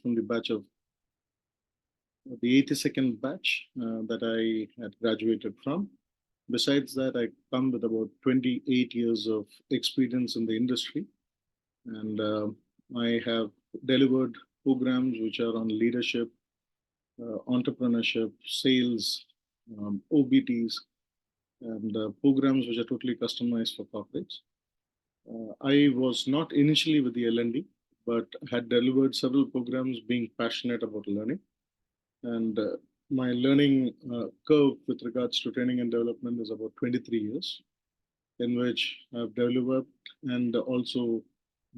from the batch of the 82nd batch that I had graduated from. Besides that, I come with about 28 years of experience in the industry, and I have delivered programs which are on leadership, entrepreneurship, sales, OBTs, and programs which are totally customized for corporates. I was not initially with the L&D, but had delivered several programs being passionate about learning. And my learning curve with regards to training and development is about 23 years, in which I've developed and also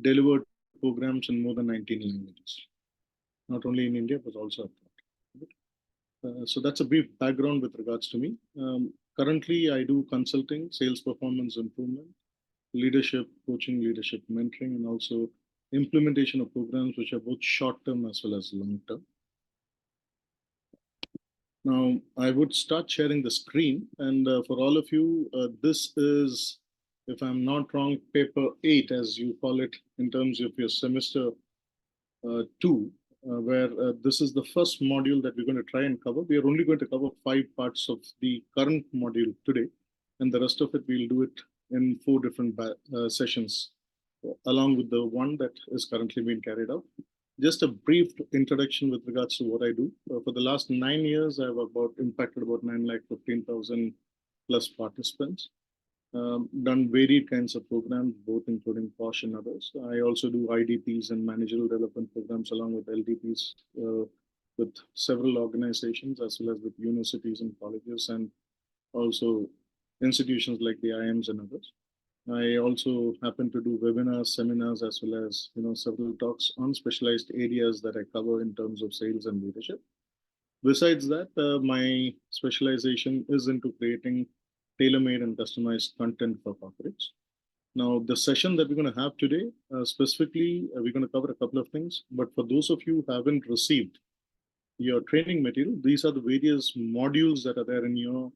delivered programs in more than 19 languages, not only in India, but also abroad. So that's a brief background with regards to me. Currently, I do consulting, sales performance improvement, leadership coaching, leadership mentoring, and also implementation of programs which are both short term as well as long term. Now, I would start sharing the screen. And for all of you, this is, if I'm not wrong, paper 8, as you call it, in terms of your semester 2, where this is the first module that we're going to try and cover. We are only going to cover 5 parts of the current module today, and the rest of it we'll do it in 4 different sessions, along with the one that is currently being carried out. Just a brief introduction with regards to what I do. For the last 9 years, I've impacted about 9,15,000 plus participants. Done varied kinds of programs, both including POSH and others. I also do IDPs and managerial development programs along with LDPs with several organizations, as well as with universities and colleges, and also institutions like the IIMs and others. I also happen to do webinars, seminars, as well as several talks on specialized areas that I cover in terms of sales and leadership. Besides that, my specialization is into creating tailor-made and customized content for corporates. Now, the session that we're going to have today, specifically, we're going to cover a couple of things. But for those of you who haven't received your training material, these are the various modules that are there in your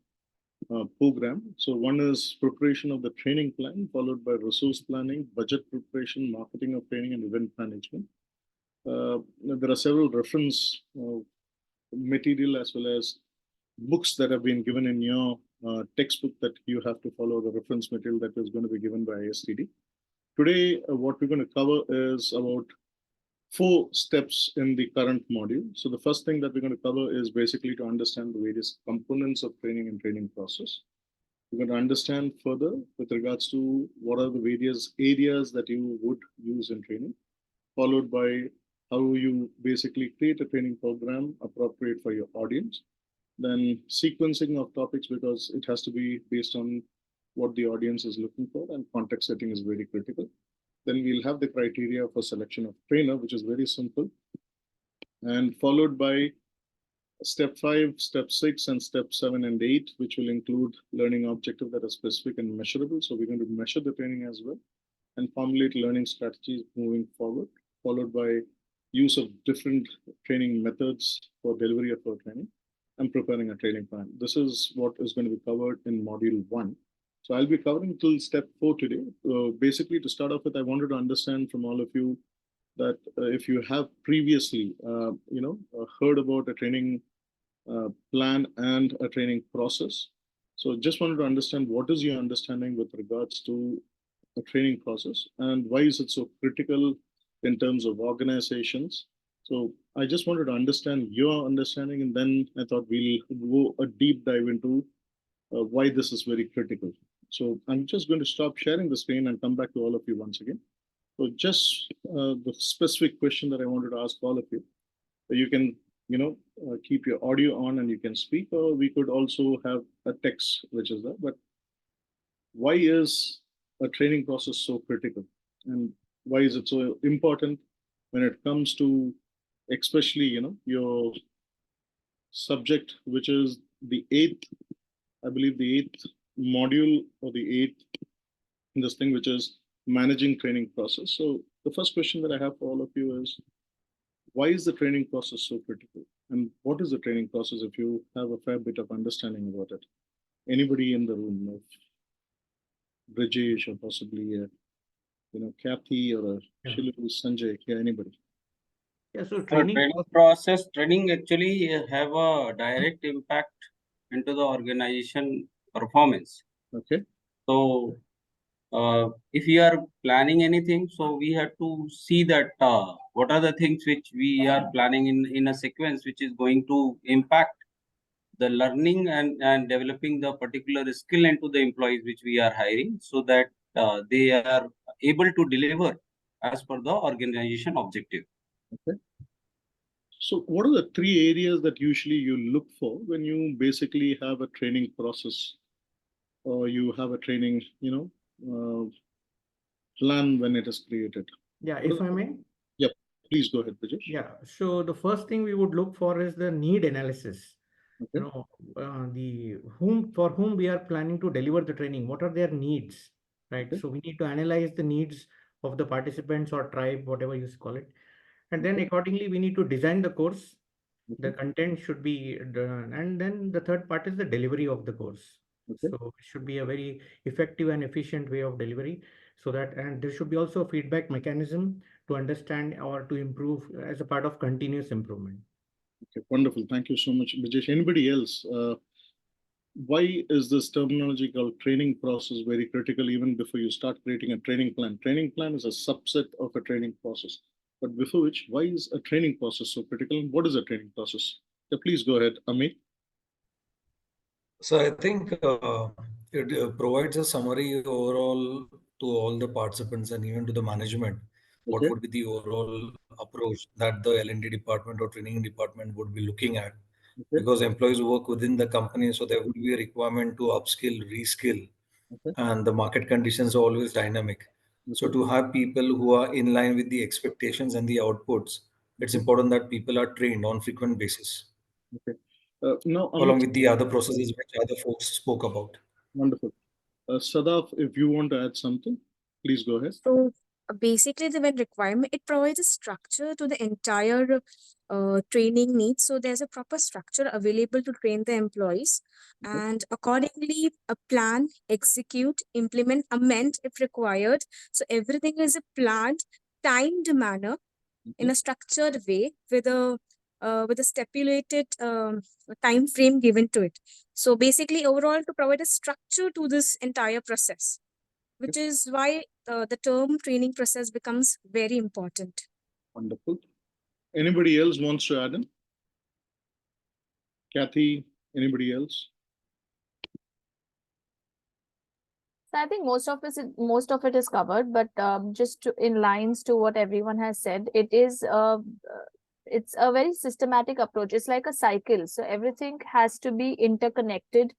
program. So one is preparation of the training plan, followed by resource planning, budget preparation, marketing of training, and event management. There are several reference material as well as books that have been given in your textbook that you have to follow, the reference material that is going to be given by ISTD. Today, what we're going to cover is about 4 steps in the current module. So the first thing that we're going to cover is basically to understand the various components of training and training process. We're going to understand further with regards to what are the various areas that you would use in training, followed by how you basically create a training program appropriate for your audience. Then sequencing of topics, because it has to be based on what the audience is looking for, and context setting is very critical. Then we'll have the criteria for selection of trainer, which is very simple, and followed by step 5, step 6, and step 7 and 8, which will include learning objective that are specific and measurable. So we're going to measure the training as well and formulate learning strategies moving forward, followed by use of different training methods for delivery of our training and preparing a training plan. This is what is going to be covered in module 1. So I'll be covering till step 4 today. Basically, to start off with, I wanted to understand from all of you that if you have previously, heard about a training plan and a training process. So just wanted to understand what is your understanding with regards to a training process and why is it so critical in terms of organizations. So I just wanted to understand your understanding, and then I thought we'll go a deep dive into why this is very critical. So I'm just going to stop sharing the screen and come back to all of you once again. So just the specific question that I wanted to ask all of you. You can, keep your audio on and you can speak, or we could also have a text, which is there. But why is a training process so critical? And why is it so important when it comes to, especially, your subject, which is the 8th, I believe the 8th module or the 8th, this thing, which is managing training process. So the first question that I have for all of you is, why is the training process so critical? And what is the training process if you have a fair bit of understanding about it? Anybody in the room, Brajesh or possibly, Kathy or Shilu, Sanjay, anybody? Yeah, so Training actually have a direct impact into the organization performance. Okay. So if we are planning anything, so we have to see that what are the things which we are planning in a sequence which is going to impact the learning and developing the particular skill into the employees which we are hiring, so that they are able to deliver as per the organization objective. Okay. So what are the three areas that usually you look for when you basically have a training process or you have a training, plan when it is created? Yeah, What if are I may. Yeah, please go ahead, Brajesh. Yeah, so the first thing we would look for is the need analysis. You Okay. know, the whom for whom we are planning to deliver the training, what are their needs, right? Okay. So we need to analyze the needs of the participants or tribe, whatever you call it. And then Okay. accordingly, we need to design the course. The Okay. content should be done. And then the third part is the delivery of the course. Okay. So it should be a very effective and efficient way of delivery. So that, and there should be also a feedback mechanism to understand or to improve as a part of continuous improvement. Okay. Wonderful. Thank you so much, Brajesh. Anybody else? Why is this terminology called training process very critical even before you start creating a training plan? Training plan is a subset of a training process. But before which, why is a training process so critical? And what is a training process? Yeah, please go ahead, Amit. So I think it provides a summary overall to all the participants and even to the management. What Okay. would be the overall approach that the L&D department or training department would be looking at? Okay. Because employees work within the company, so there would be a requirement to upskill, reskill, Okay. and the market conditions are always dynamic. So Okay. to have people who are in line with the expectations and the outputs, it's Okay. important that people are trained on frequent basis, Okay. Now, along Amit, with the other processes which other folks spoke about. wonderful. Sadaf, if you want to add something, please go ahead. So basically, the when requirement it provides a structure to the entire training needs. So there's a proper structure available to train the employees, Okay. and accordingly, a plan, execute, implement, amend if required. So everything is a planned, timed manner in Okay. a structured way with a stipulated time frame given to it. So basically, overall, to provide a structure to this entire process, Okay. which is why the term training process becomes very important. Wonderful. Anybody else wants to add in? Kathy, anybody else? So I think most of it is covered, but just in lines to what everyone has said, it's a very systematic approach. It's like a cycle, so everything has to be interconnected.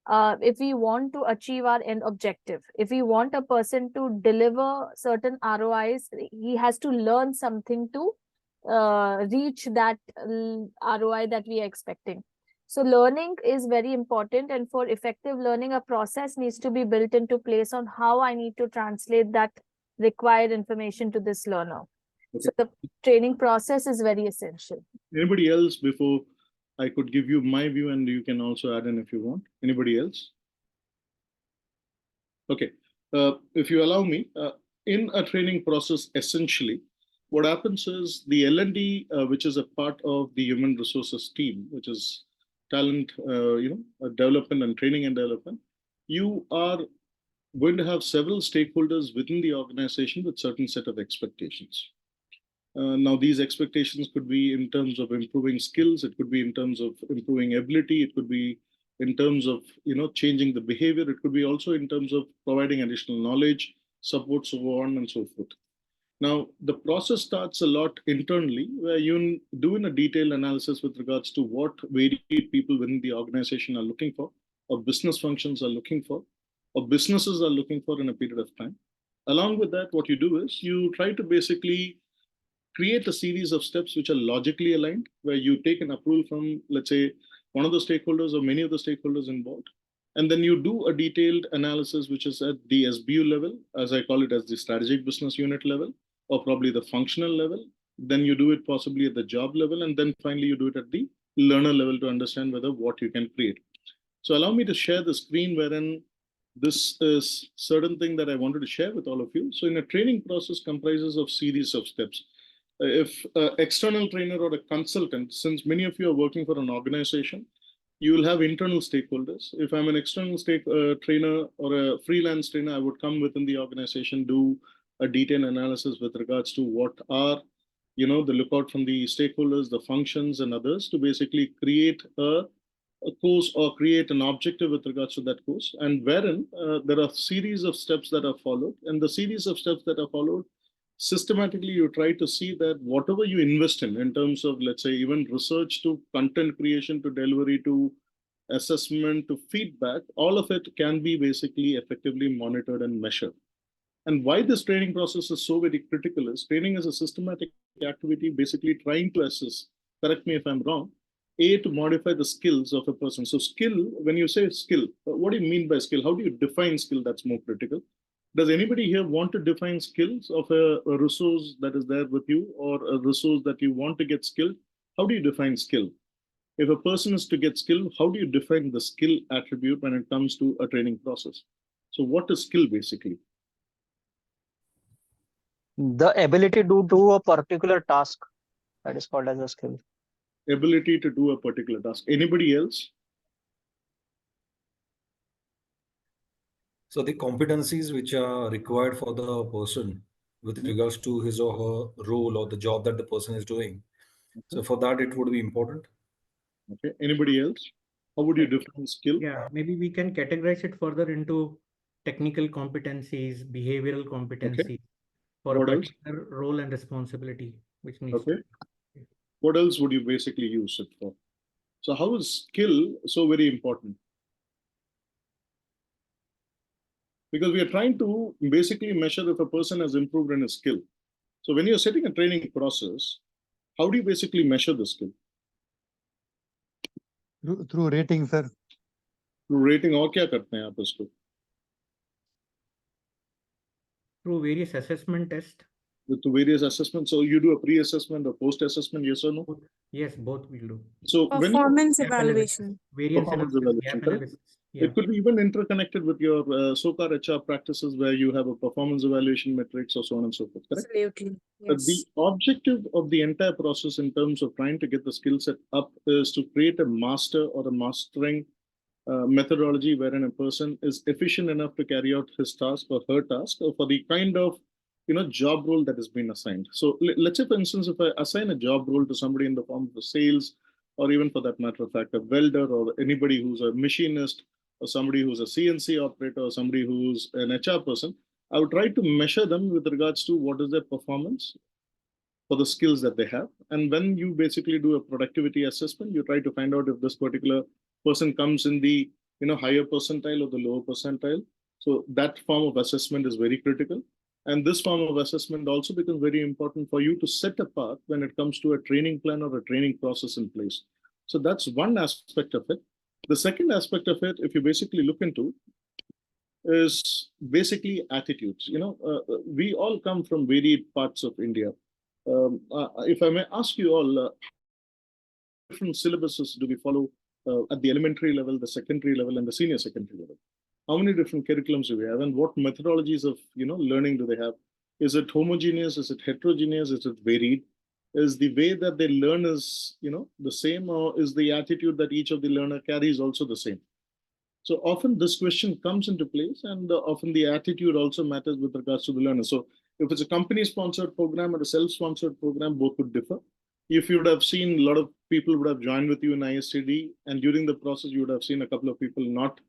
If we want to achieve our end objective, if we want a person to deliver certain ROIs, he has to learn something to reach that ROI that we are expecting. So learning is very important, and for effective learning, a process needs to be built into place on how I need to translate that required information to this learner. Okay. So the training process is very essential. Anybody else before I could give you my view and you can also add in if you want? Anybody else? Okay. If you allow me, in a training process, essentially, what happens is the L&D, which is a part of the human resources team, which is talent, development and training and development, you are going to have several stakeholders within the organization with certain set of expectations. Now, these expectations could be in terms of improving skills. It could be in terms of improving ability. It could be in terms of changing the behavior. It could be also in terms of providing additional knowledge, support, so on and so forth. Now, the process starts a lot internally, where you do in a detailed analysis with regards to what varied people within the organization are looking for, or business functions are looking for, or businesses are looking for in a period of time. Along with that, what you do is you try to basically create a series of steps which are logically aligned, where you take an approval from, let's say, one of the stakeholders or many of the stakeholders involved. And then you do a detailed analysis, which is at the SBU level, as I call it, as the strategic business unit level, or probably the functional level. Then you do it possibly at the job level. And then finally, you do it at the learner level to understand whether what you can create. So allow me to share the screen wherein this is certain thing that I wanted to share with all of you. So in a training process comprises of series of steps. If an external trainer or a consultant, since many of you are working for an organization, you will have internal stakeholders. If I'm an external trainer or a freelance trainer, I would come within the organization, do a detailed analysis with regards to what are, the lookout from the stakeholders, the functions and others, to basically create a course or create an objective with regards to that course, and wherein there are series of steps that are followed, and the series of steps that are followed, systematically you try to see that whatever you invest in terms of, let's say, even research to content creation to delivery to assessment to feedback, all of it can be basically effectively monitored and measured. And why this training process is so very critical is training is a systematic activity, basically trying to assess, correct me if I'm wrong, to modify the skills of a person. So skill, when you say skill, what do you mean by skill? How do you define skill? That's more critical. Does anybody here want to define skills of a resource that is there with you, or a resource that you want to get skilled? How do you define skill? If a person is to get skill, how do you define the skill attribute when it comes to a training process? So what is skill basically? The ability to do a particular task, that is called as a skill. Ability to do a particular task. Anybody else? So the competencies which are required for the person with regards to his or her role or the job that the person is doing. So for that, it would be important. Okay. Anybody else? How would you define skill? Yeah, maybe we can categorize it further into technical competencies, behavioral competencies for a What else? particular role and responsibility, which needs Okay. to. What else would you basically use it for? So how is skill so very important? Because we are trying to basically measure if a person has improved in his skill. So when you're setting a training process, how do you basically measure the skill? Through rating, sir. Through rating, और क्या करते हैं आप इसको? Through various assessment tests. With various assessments. So you do a pre-assessment or post-assessment, yes or no? Yes, both will do. So Performance Gap evaluation. Variance performance analysis, evaluation, gap correct? analysis. Yeah. It could be even interconnected with your SOCAR HR practices where you have a performance evaluation metrics or so on and so forth, correct? Absolutely. But Yes. the objective of the entire process in terms of trying to get the skill set up is to create a master or a mastering methodology wherein a person is efficient enough to carry out his task or her task or for the kind of job role that has been assigned. So let's say, for instance, if I assign a job role to somebody in the form of a sales, or even for that matter of fact, a welder, or anybody who's a machinist, or somebody who's a CNC operator, or somebody who's an HR person, I would try to measure them with regards to what is their performance for the skills that they have. And when you basically do a productivity assessment, you try to find out if this particular person comes in the higher percentile or the lower percentile. So that form of assessment is very critical. And this form of assessment also becomes very important for you to set apart when it comes to a training plan or a training process in place. So that's one aspect of it. The second aspect of it, if you basically look into, is basically attitudes. We all come from varied parts of India. If I may ask you all, different syllabuses do we follow at the elementary level, the secondary level, and the senior secondary level? How many different curriculums do we have, and what methodologies of learning do they have? Is it homogeneous? Is it heterogeneous? Is it varied? Is the way that they learn is the same, or is the attitude that each of the learner carries also the same? So often this question comes into place, and often the attitude also matters with regards to the learner. So if it's a company-sponsored program or a self-sponsored program, both would differ. If you would have seen, a lot of people would have joined with you in ISCD, and during the process, you would have seen a couple of people not,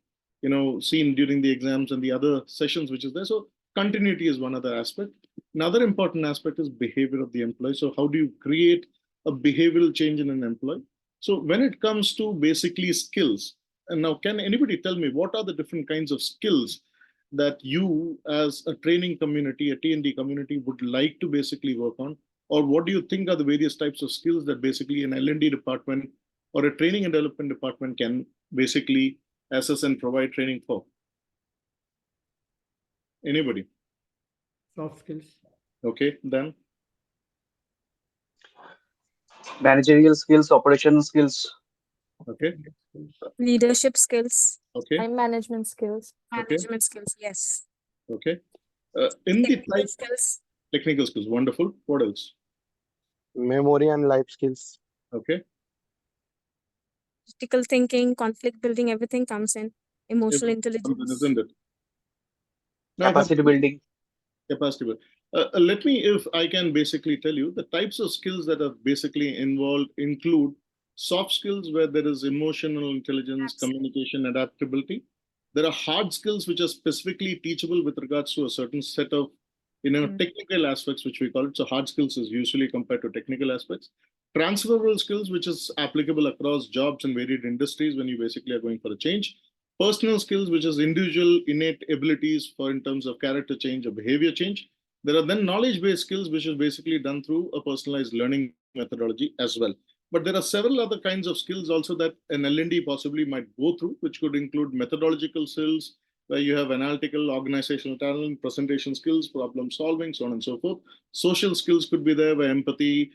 seen during the exams and the other sessions which is there. So continuity is one other aspect. Another important aspect is behavior of the employee. So how do you create a behavioral change in an employee? So when it comes to basically skills, and now can anybody tell me what are the different kinds of skills that you as a training community, a T&D community would like to basically work on? Or what do you think are the various types of skills that basically an L&D department or a training and development department can basically assess and provide training for? Anybody? Soft skills. Okay, then. Managerial skills, operational skills. Okay. Leadership skills. Okay. Time management skills. Management skills. Yes. Okay. In the Technical skills. technical skills, wonderful. What else? memory and life skills. Okay. Critical thinking, conflict building, everything comes in. Emotional intelligence. Isn't it? Now, Capacity building. capacity building. Let me, if I can basically tell you, the types of skills that are basically involved include soft skills where there is emotional intelligence, communication, adaptability. There are hard skills which are specifically teachable with regards to a certain set of technical aspects, which we call it. So hard skills is usually compared to technical aspects. Transferable skills, which is applicable across jobs and varied industries when you basically are going for a change. Personal skills, which is individual innate abilities for in terms of character change or behavior change. There are then knowledge-based skills, which is basically done through a personalized learning methodology as well. But there are several other kinds of skills also that an L&D possibly might go through, which could include methodological skills, where you have analytical, organizational talent, presentation skills, problem solving, so on and so forth. Social skills could be there, where empathy,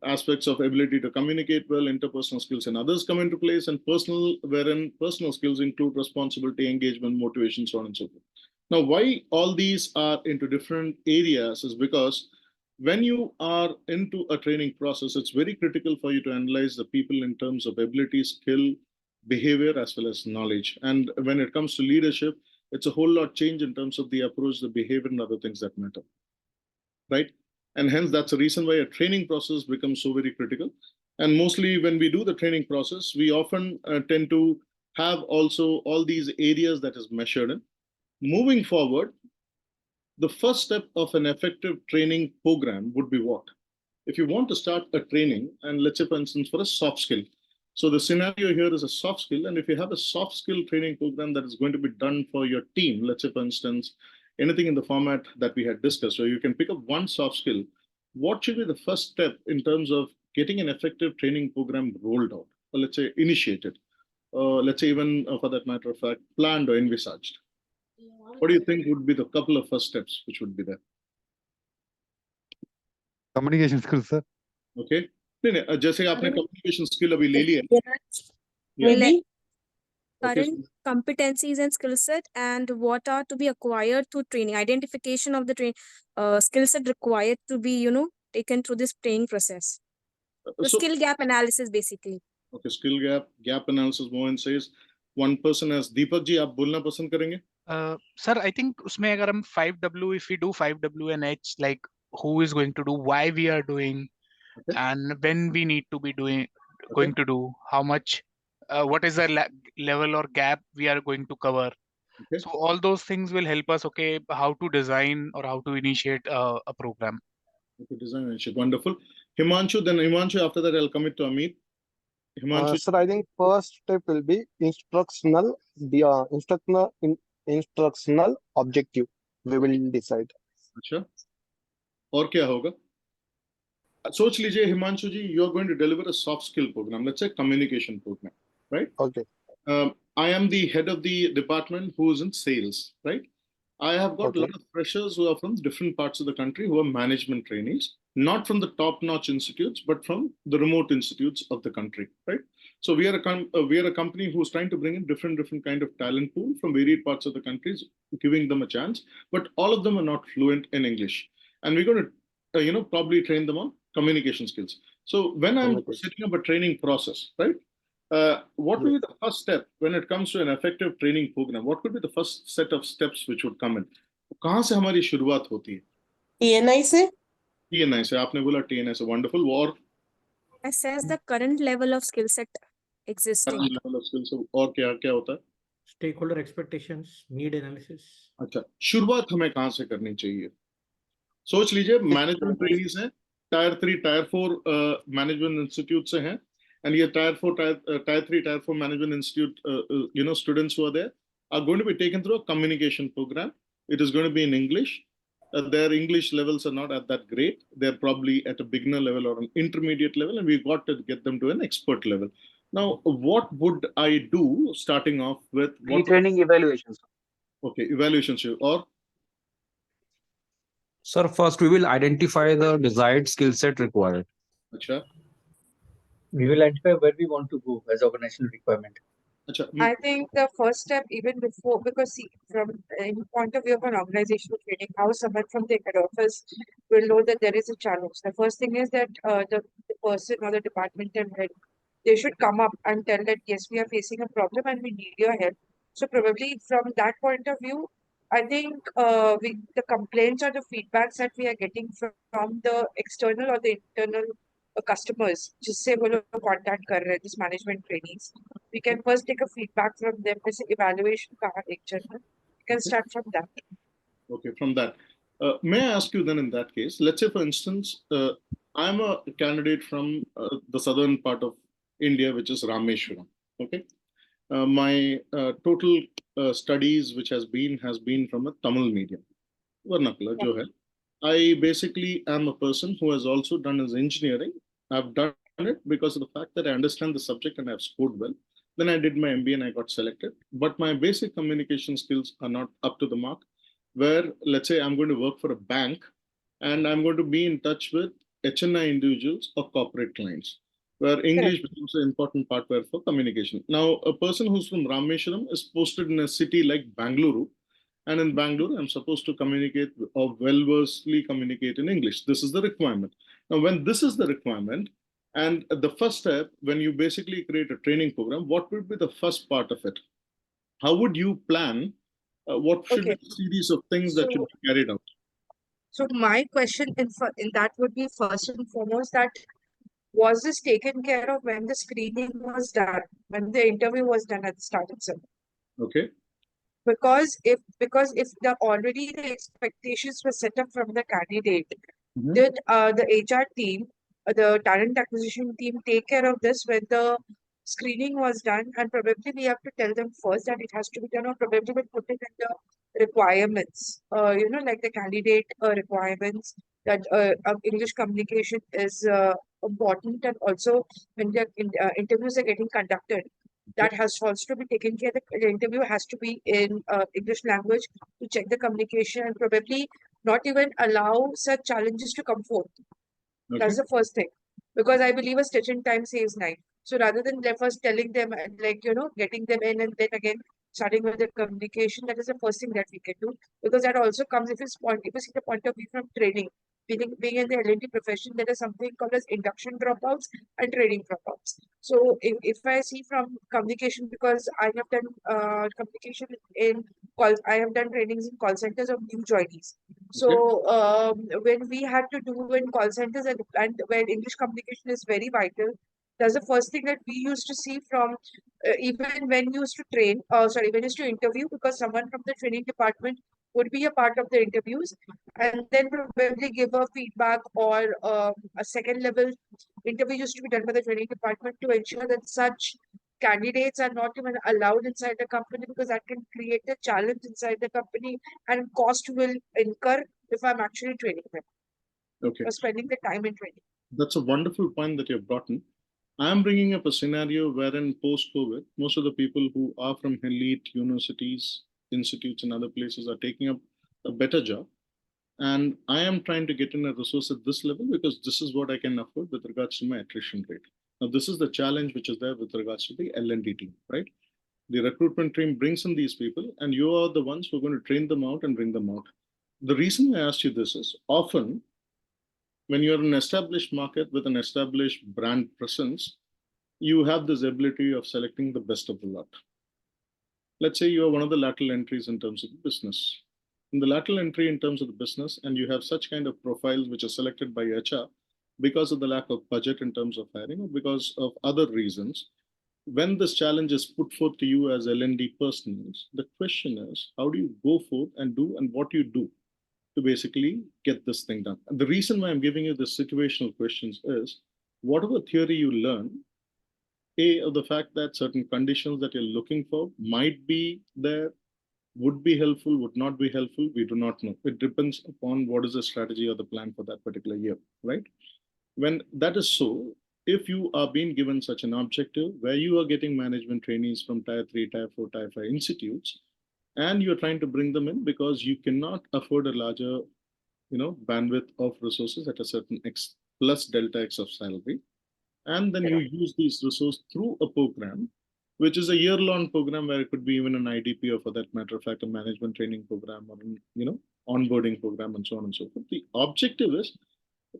aspects of ability to communicate well, interpersonal skills and others come into place, and personal, wherein personal skills include responsibility, engagement, motivation, so on and so forth. Now, why all these are into different areas is because when you are into a training process, it's very critical for you to analyze the people in terms of ability, skill, behavior, as well as knowledge. And when it comes to leadership, it's a whole lot change in terms of the approach, the behavior, and other things that matter, right? And hence, that's the reason why a training process becomes so very critical. And mostly when we do the training process, we often tend to have also all these areas that is measured in. Moving forward, the first step of an effective training program would be what? If you want to start a training, and let's say, for instance, for a soft skill. So the scenario here is a soft skill. And if you have a soft skill training program that is going to be done for your team, let's say, for instance, anything in the format that we had discussed, so you can pick up one soft skill. What should be the first step in terms of getting an effective training program rolled out, or let's say initiated, let's say even for that matter of fact, planned or envisaged? What do you think would be the couple of first steps which would be there? Communication skills, sir. Okay. जैसे आपने communication skill अभी ले लिया. Maybe current competencies and skill set, and what are to be acquired through training, identification of the skill set required to be taken through this training process, the skill gap analysis basically. Okay, skill gap analysis. Mohan says one person as Deepak ji, आप बोलना पसंद करेंगे? Sir, I think उसमें अगर हम 5W, if we do 5W and H, like who is going to do, why we are doing, and when we need to be doing, going to do, how much, what is the level or gap we are going to cover. So all those things will help us, how to design or how to initiate a program. Okay, design initiate. Wonderful. Himanshu, then Himanshu, after that I'll commit to Amit. Himanshu. Sir, I think first step will be instructional objective. We will decide. अच्छा. और क्या होगा? सोच लीजिए हिमांशु जी, you are going to deliver a soft skill program, let's say communication program, right? Okay. I am the head of the department who is in sales, right? I have got a lot of freshers who are from different parts of the country who are management trainees, not from the top-notch institutes, but from the remote institutes of the country, right? So we are a company who's trying to bring in different kind of talent pool from varied parts of the countries, giving them a chance, but all of them are not fluent in English, and we're going to probably train them on communication skills. So when I'm setting up a training process, right? What will be the first step when it comes to an effective training program? What could be the first set of steps which would come in? कहाँ से हमारी शुरुआत होती है? TNI से? TNI से. आपने बोला TNI से. Wonderful. और assess the current level of skill set existing. current level of skills. और क्या होता है? Stakeholder expectations, need analysis. अच्छा, शुरुआत हमें कहाँ से करनी चाहिए? सोच लीजिए मैनेजमेंट ट्रेनीज हैं, टायर 3 टायर 4 मैनेजमेंट इंस्टीट्यूट से हैं, and your tier 3 tier 4 management institute students who are there are going to be taken through a communication program. It is going to be in English. Their English levels are not at that great. They're probably at a beginner level or an intermediate level, and we've got to get them to an expert level. Now, what would I do starting off with? Retraining evaluations. Okay, evaluations. Or sir, first we will identify the desired skill set required. अच्छा. We will identify where we want to go as organizational requirement. Acha, I think the first step, even before, because see, from in point of view of an organizational training, how someone from the head office will know that there is a challenge. The first thing is that the person or the departmental head, they should come up and tell that yes, we are facing a problem and we need your help. So probably from that point of view, I think the complaints or the feedbacks that we are getting from the external or the internal customers, जिससे वो लोग contact कर रहे हैं, this management trainees, we can first take a feedback from them. जैसे evaluation कहा एक जन, we can start from that. Okay, from that. May I ask you then in that case, let's say for instance, I'm a candidate from the southern part of India, which is Rameshwaram. Okay. My total studies, which has been from a Tamil medium, vernacular, jo hai. I basically am a person who has also done his engineering. I've done it because of the fact that I understand the subject and I've scored well. Then I did my MBA and I got selected. But my basic communication skills are not up to the mark. Where, let's say, I'm going to work for a bank and I'm going to be in touch with HNI individuals or corporate clients, where English becomes an important part where for communication. Now, a person who's from Rameshwaram is posted in a city like Bangalore, and in Bangalore, I'm supposed to communicate or well-versedly communicate in English. This is the requirement. Now, when this is the requirement, and the first step, when you basically create a training program, what would be the first part of it? How would you plan? What should be the series of things that should be carried out? So my question in that would be first and foremost that was this taken care of when the screening was done, when the interview was done at the start itself? Okay. Because if the already the expectations were set up from the candidate, did the HR team, the talent acquisition team take care of this when the screening was done? And probably we have to tell them first that it has to be done, or probably we put it in the requirements, like the candidate requirements that English communication is important, and also when the interviews are getting conducted, that has also to be taken care. The interview has to be in English language to check the communication, and probably not even allow such challenges to come forth. That's the first thing, because I believe a stitch in time saves nine. So rather than first telling them and getting them in and then again starting with the communication, that is the first thing that we can do, because that also comes if you see the point of view from training. Being in the L&D profession, there is something called as induction dropouts and training dropouts. So if I see from communication, because I have done communication in call, I have done trainings in call centers of new joinees. So when we had to do in call centers and where English communication is very vital, that's the first thing that we used to see from even when used to train, when used to interview, because someone from the training department would be a part of the interviews and then probably give a feedback, or a second level interview used to be done by the training department to ensure that such candidates are not even allowed inside the company, because that can create a challenge inside the company and cost will incur if I'm actually training them. Okay. Or spending the time in training. That's a wonderful point that you've brought in. I'm bringing up a scenario wherein post-COVID, most of the people who are from elite universities, institutes, and other places are taking up a better job. And I am trying to get in a resource at this level because this is what I can afford with regards to my attrition rate. Now, this is the challenge which is there with regards to the L&D team, right? The recruitment team brings in these people, and you are the ones who are going to train them out and bring them out. The reason I asked you this is often when you're in an established market with an established brand presence, you have this ability of selecting the best of the lot. Let's say you are one of the lateral entries in terms of the business. In the lateral entry in terms of the business, and you have such kind of profiles which are selected by HR because of the lack of budget in terms of hiring or because of other reasons, when this challenge is put forth to you as L&D personnels, the question is, how do you go forth and do and what you do to basically get this thing done? And the reason why I'm giving you the situational questions is, whatever theory you learn, of the fact that certain conditions that you're looking for might be there, would be helpful, would not be helpful, we do not know. It depends upon what is the strategy or the plan for that particular year, right? When that is so, if you are being given such an objective where you are getting management trainees from tier 3, tier 4, tier 5 institutes, and you're trying to bring them in because you cannot afford a larger bandwidth of resources at a certain X plus delta X of salary, and then you use these resources through a program which is a year-long program where it could be even an IDP or for that matter of fact, a management training program or, onboarding program and so on and so forth. The objective is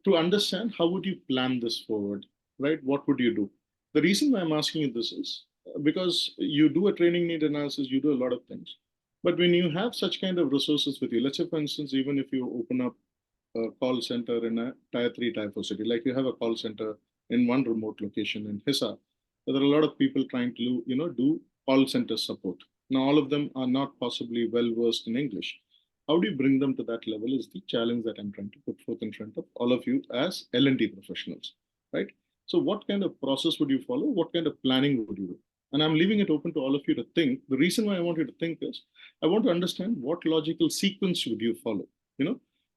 to understand how would you plan this forward, right? What would you do? The reason why I'm asking you this is because you do a training need analysis, you do a lot of things. But when you have such kind of resources with you, let's say, for instance, even if you open up a call center in a tier 3, tier 4 city, like you have a call center in one remote location in Hisa, there are a lot of people trying to, do call center support. Now, all of them are not possibly well versed in English. How do you bring them to that level is the challenge that I'm trying to put forth in front of all of you as L&D professionals, right? So what kind of process would you follow? What kind of planning would you do? And I'm leaving it open to all of you to think. The reason why I want you to think is I want to understand what logical sequence would you follow,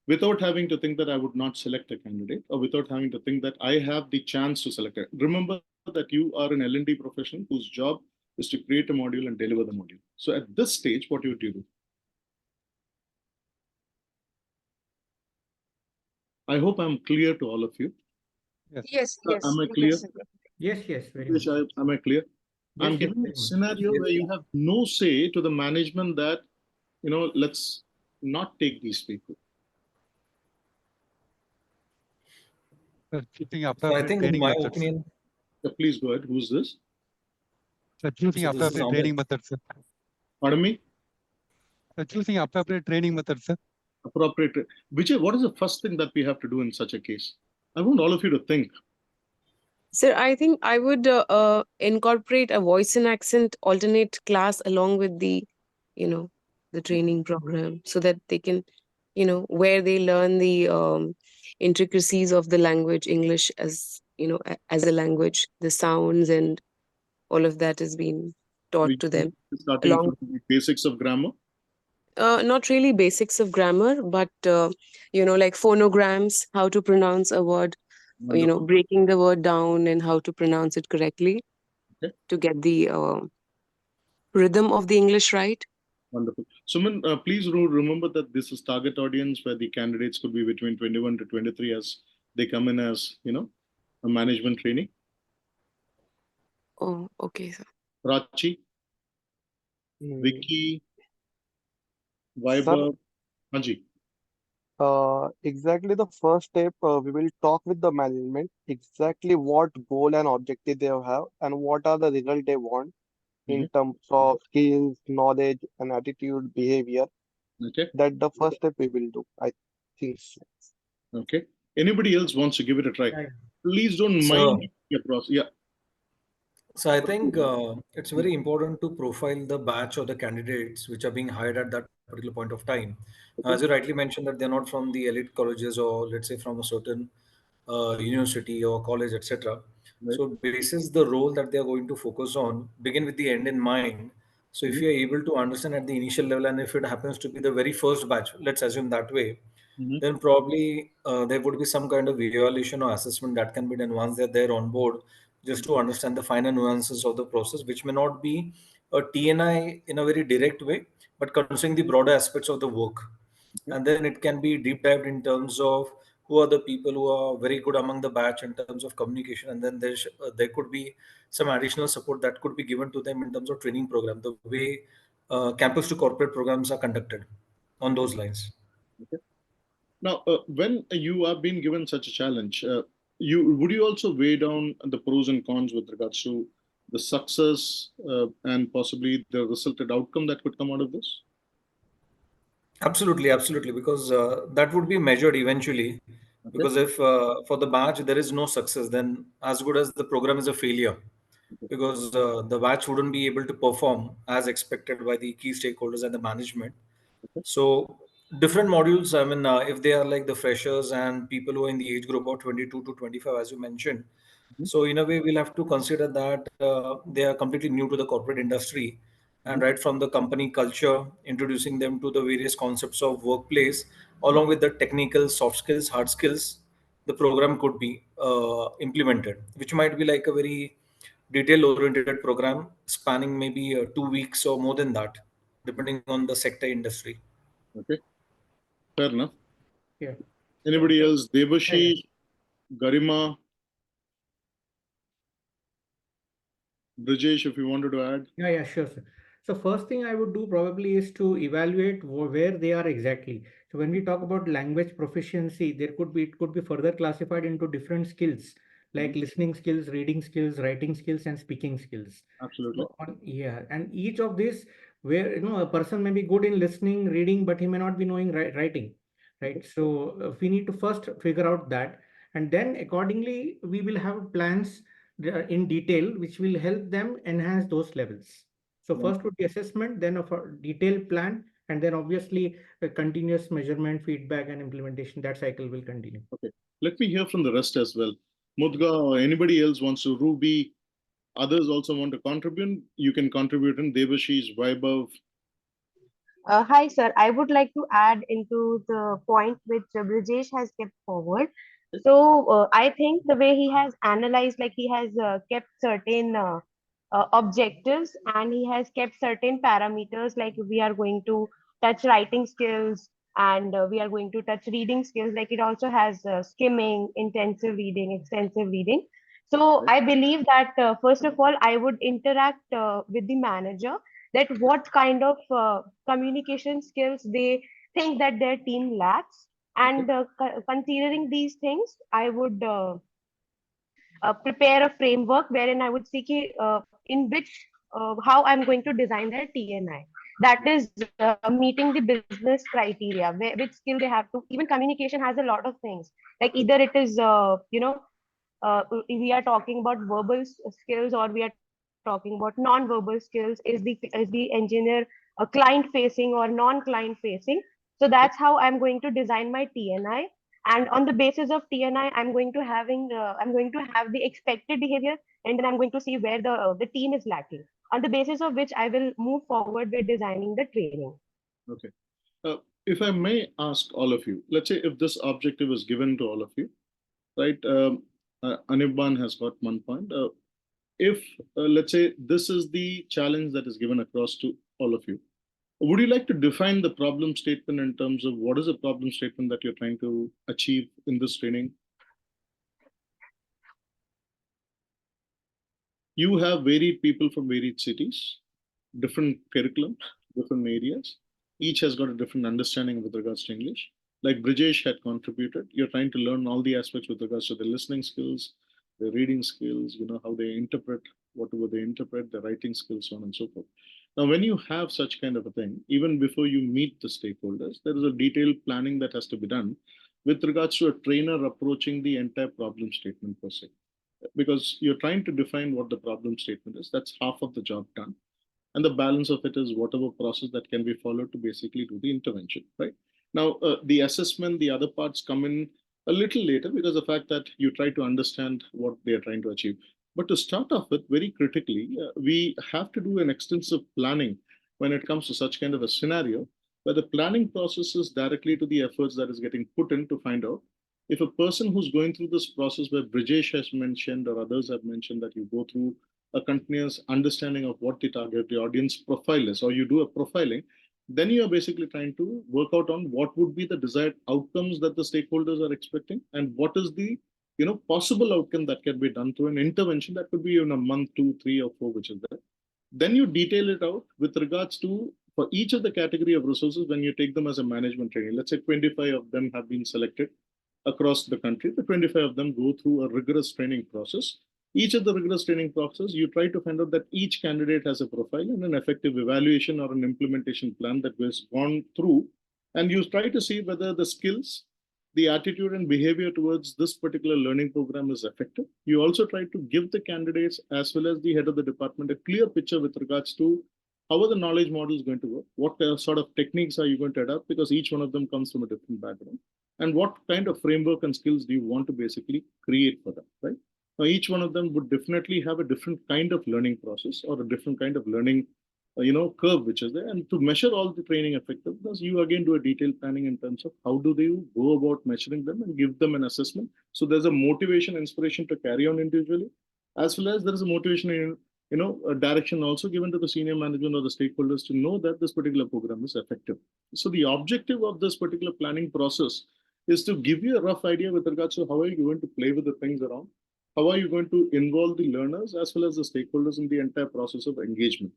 without having to think that I would not select a candidate or without having to think that I have the chance to select it. Remember that you are an L&D professional whose job is to create a module and deliver the module. So at this stage, what would you do? I hope I'm clear to all of you. Yes, yes. Am I clear? Yes, very much. Am I clear? I'm Yes, giving very a much. scenario where you have no say to the management that, let's not take these people. Choosing So I appropriate think, in training my methods. opinion, Yeah, please go ahead. Who's this? Choosing so this is appropriate training Amit. methods, sir. Pardon me? Choosing appropriate training methods, sir. Appropriate. Vijay, what is the first thing that we have to do in such a case? I want all of you to think. Sir, I think I would incorporate a voice and accent alternate class along with the training program so that they can, where they learn the intricacies of the language, English as a language, the sounds and all of that is being taught We to them starting along. from the basics of grammar. Not really basics of grammar, but like phonograms, how to pronounce a word, Wonderful. breaking the word down and how to pronounce it correctly Okay. to get the rhythm of the English right. Wonderful. Suman, please remember that this is target audience where the candidates could be between 21 to 23 as they come in as, a management training. Oh, okay, sir. Prachi, Vicky, Sir, Vaibhav, Haji. exactly the first step, we will talk with the management exactly what goal and objective they have and what are the result they want in Mhm. terms of skills, knowledge, and attitude, behavior. Okay. That the first step we will do. I think so. Okay. Anybody else wants to give it a try? Yeah, Please don't So, mind your process. Yeah. so I think it's very important to profile the batch of the candidates which are being hired at that particular point of time. As you Okay. rightly mentioned that they're not from the elite colleges or let's say from a certain university or college, etc. Right. So basis the role that they are going to focus on, begin with the end in mind. So if Mhm. you are able to understand at the initial level, and if it happens to be the very first batch, let's assume that way, Mhm. then probably there would be some kind of evaluation or assessment that can be done once they're there on board, just to understand the finer nuances of the process, which may not be a TNI in a very direct way, but considering the broader aspects of the work. Okay. And then it can be deep dived in terms of who are the people who are very good among the batch in terms of communication, and then there could be some additional support that could be given to them in terms of training program, the way campus to corporate programs are conducted on those lines. Okay. Now, when you are being given such a challenge, you also weigh down the pros and cons with regards to the success and possibly the resulted outcome that could come out of this? Absolutely, absolutely, because that would be measured eventually. Okay. Because if for the batch there is no success, then as good as the program is a failure, Okay. because the batch wouldn't be able to perform as expected by the key stakeholders and the management. Okay. So different modules, I mean, if they are like the freshers and people who are in the age group of 22 to 25, as you mentioned, Mhm. so in a way, we'll have to consider that they are completely new to the corporate industry, and Mhm. right from the company culture, introducing them to the various concepts of workplace, along with the technical soft skills, hard skills, the program could be implemented, which might be like a very detail-oriented program spanning maybe 2 weeks or more than that, depending on the sector industry. Okay. Fair enough. yeah. Anybody else? Yeah, Devashi, Garima, Brijesh, if you wanted to add. Yeah, sure, sir. So first thing I would do probably is to evaluate where they are exactly. So when we talk about language proficiency, it could be further classified into different skills like listening skills, reading skills, writing skills, and speaking skills. Absolutely. So yeah, and each of these, where a person may be good in listening, reading, but he may not be knowing writing, right? So we need to first figure out that, and then accordingly we will have plans in detail which will help them enhance those levels. So first would be assessment, then a detailed plan, and then obviously a continuous measurement, feedback, and implementation. That cycle will continue. Okay, let me hear from the rest as well. Mudga or anybody else wants to, Ruby, others also want to contribute, you can contribute in Devashish, Vaibhav. Hi, sir. I would like to add into the point which Brijesh has kept forward. So, I think the way he has analyzed, like he has kept certain objectives and he has kept certain parameters, like we are going to touch writing skills and we are going to touch reading skills. Like it also has skimming, intensive reading, extensive reading. So, I believe that first of all, I would interact with the manager that what kind of communication skills they think that their team lacks, and considering these things I would prepare a framework wherein I would see in which how I'm going to design their TNI, that is meeting the business criteria, which skill they have to. Even communication has a lot of things, like either it is we are talking about verbal skills or we are talking about non-verbal skills. Is the engineer client facing or non-client facing? So that's how I'm going to design my TNI. And on the basis of TNI, I'm going to have the expected behavior, and then I'm going to see where the team is lacking. On the basis of which I will move forward with designing the training. Okay. If I may ask all of you, let's say if this objective is given to all of you, right? Anirban has got 1 point. If, let's say, this is the challenge that is given across to all of you, would you like to define the problem statement in terms of what is the problem statement that you're trying to achieve in this training? You have varied people from varied cities, different curriculum, different areas. Each has got a different understanding with regards to English. Like Brijesh had contributed, you're trying to learn all the aspects with regards to the listening skills, the reading skills, how they interpret, whatever they interpret, the writing skills, so on and so forth. Now, when you have such kind of a thing, even before you meet the stakeholders, there is a detailed planning that has to be done with regards to a trainer approaching the entire problem statement per se. Because you're trying to define what the problem statement is, that's half of the job done. And the balance of it is whatever process that can be followed to basically do the intervention, right? Now, the assessment, the other parts come in a little later because the fact that you try to understand what they are trying to achieve. But to start off with, very critically, we have to do an extensive planning when it comes to such kind of a scenario, where the planning process is directly to the efforts that is getting put in to find out if a person who's going through this process where Brijesh has mentioned or others have mentioned that you go through a continuous understanding of what the target the audience profile is, or you do a profiling, then you are basically trying to work out on what would be the desired outcomes that the stakeholders are expecting and what is the possible outcome that can be done through an intervention that could be in a month, 2, 3, or 4, which is there. Then you detail it out with regards to for each of the category of resources when you take them as a management training. Let's say 25 of them have been selected across the country. The 25 of them go through a rigorous training process. Each of the rigorous training process, you try to find out that each candidate has a profile and an effective evaluation or an implementation plan that was gone through. And you try to see whether the skills, the attitude and behavior towards this particular learning program is effective. You also try to give the candidates as well as the head of the department a clear picture with regards to how are the knowledge models going to work, what sort of techniques are you going to adopt, because each one of them comes from a different background, and what kind of framework and skills do you want to basically create for them, right? Now, each one of them would definitely have a different kind of learning process or a different kind of learning, curve which is there. And to measure all the training effectiveness, you again do a detailed planning in terms of how do they go about measuring them and give them an assessment. So there's a motivation, inspiration to carry on individually, as well as there is a motivation in a direction also given to the senior management or the stakeholders to know that this particular program is effective. So the objective of this particular planning process is to give you a rough idea with regards to how are you going to play with the things around, how are you going to involve the learners as well as the stakeholders in the entire process of engagement?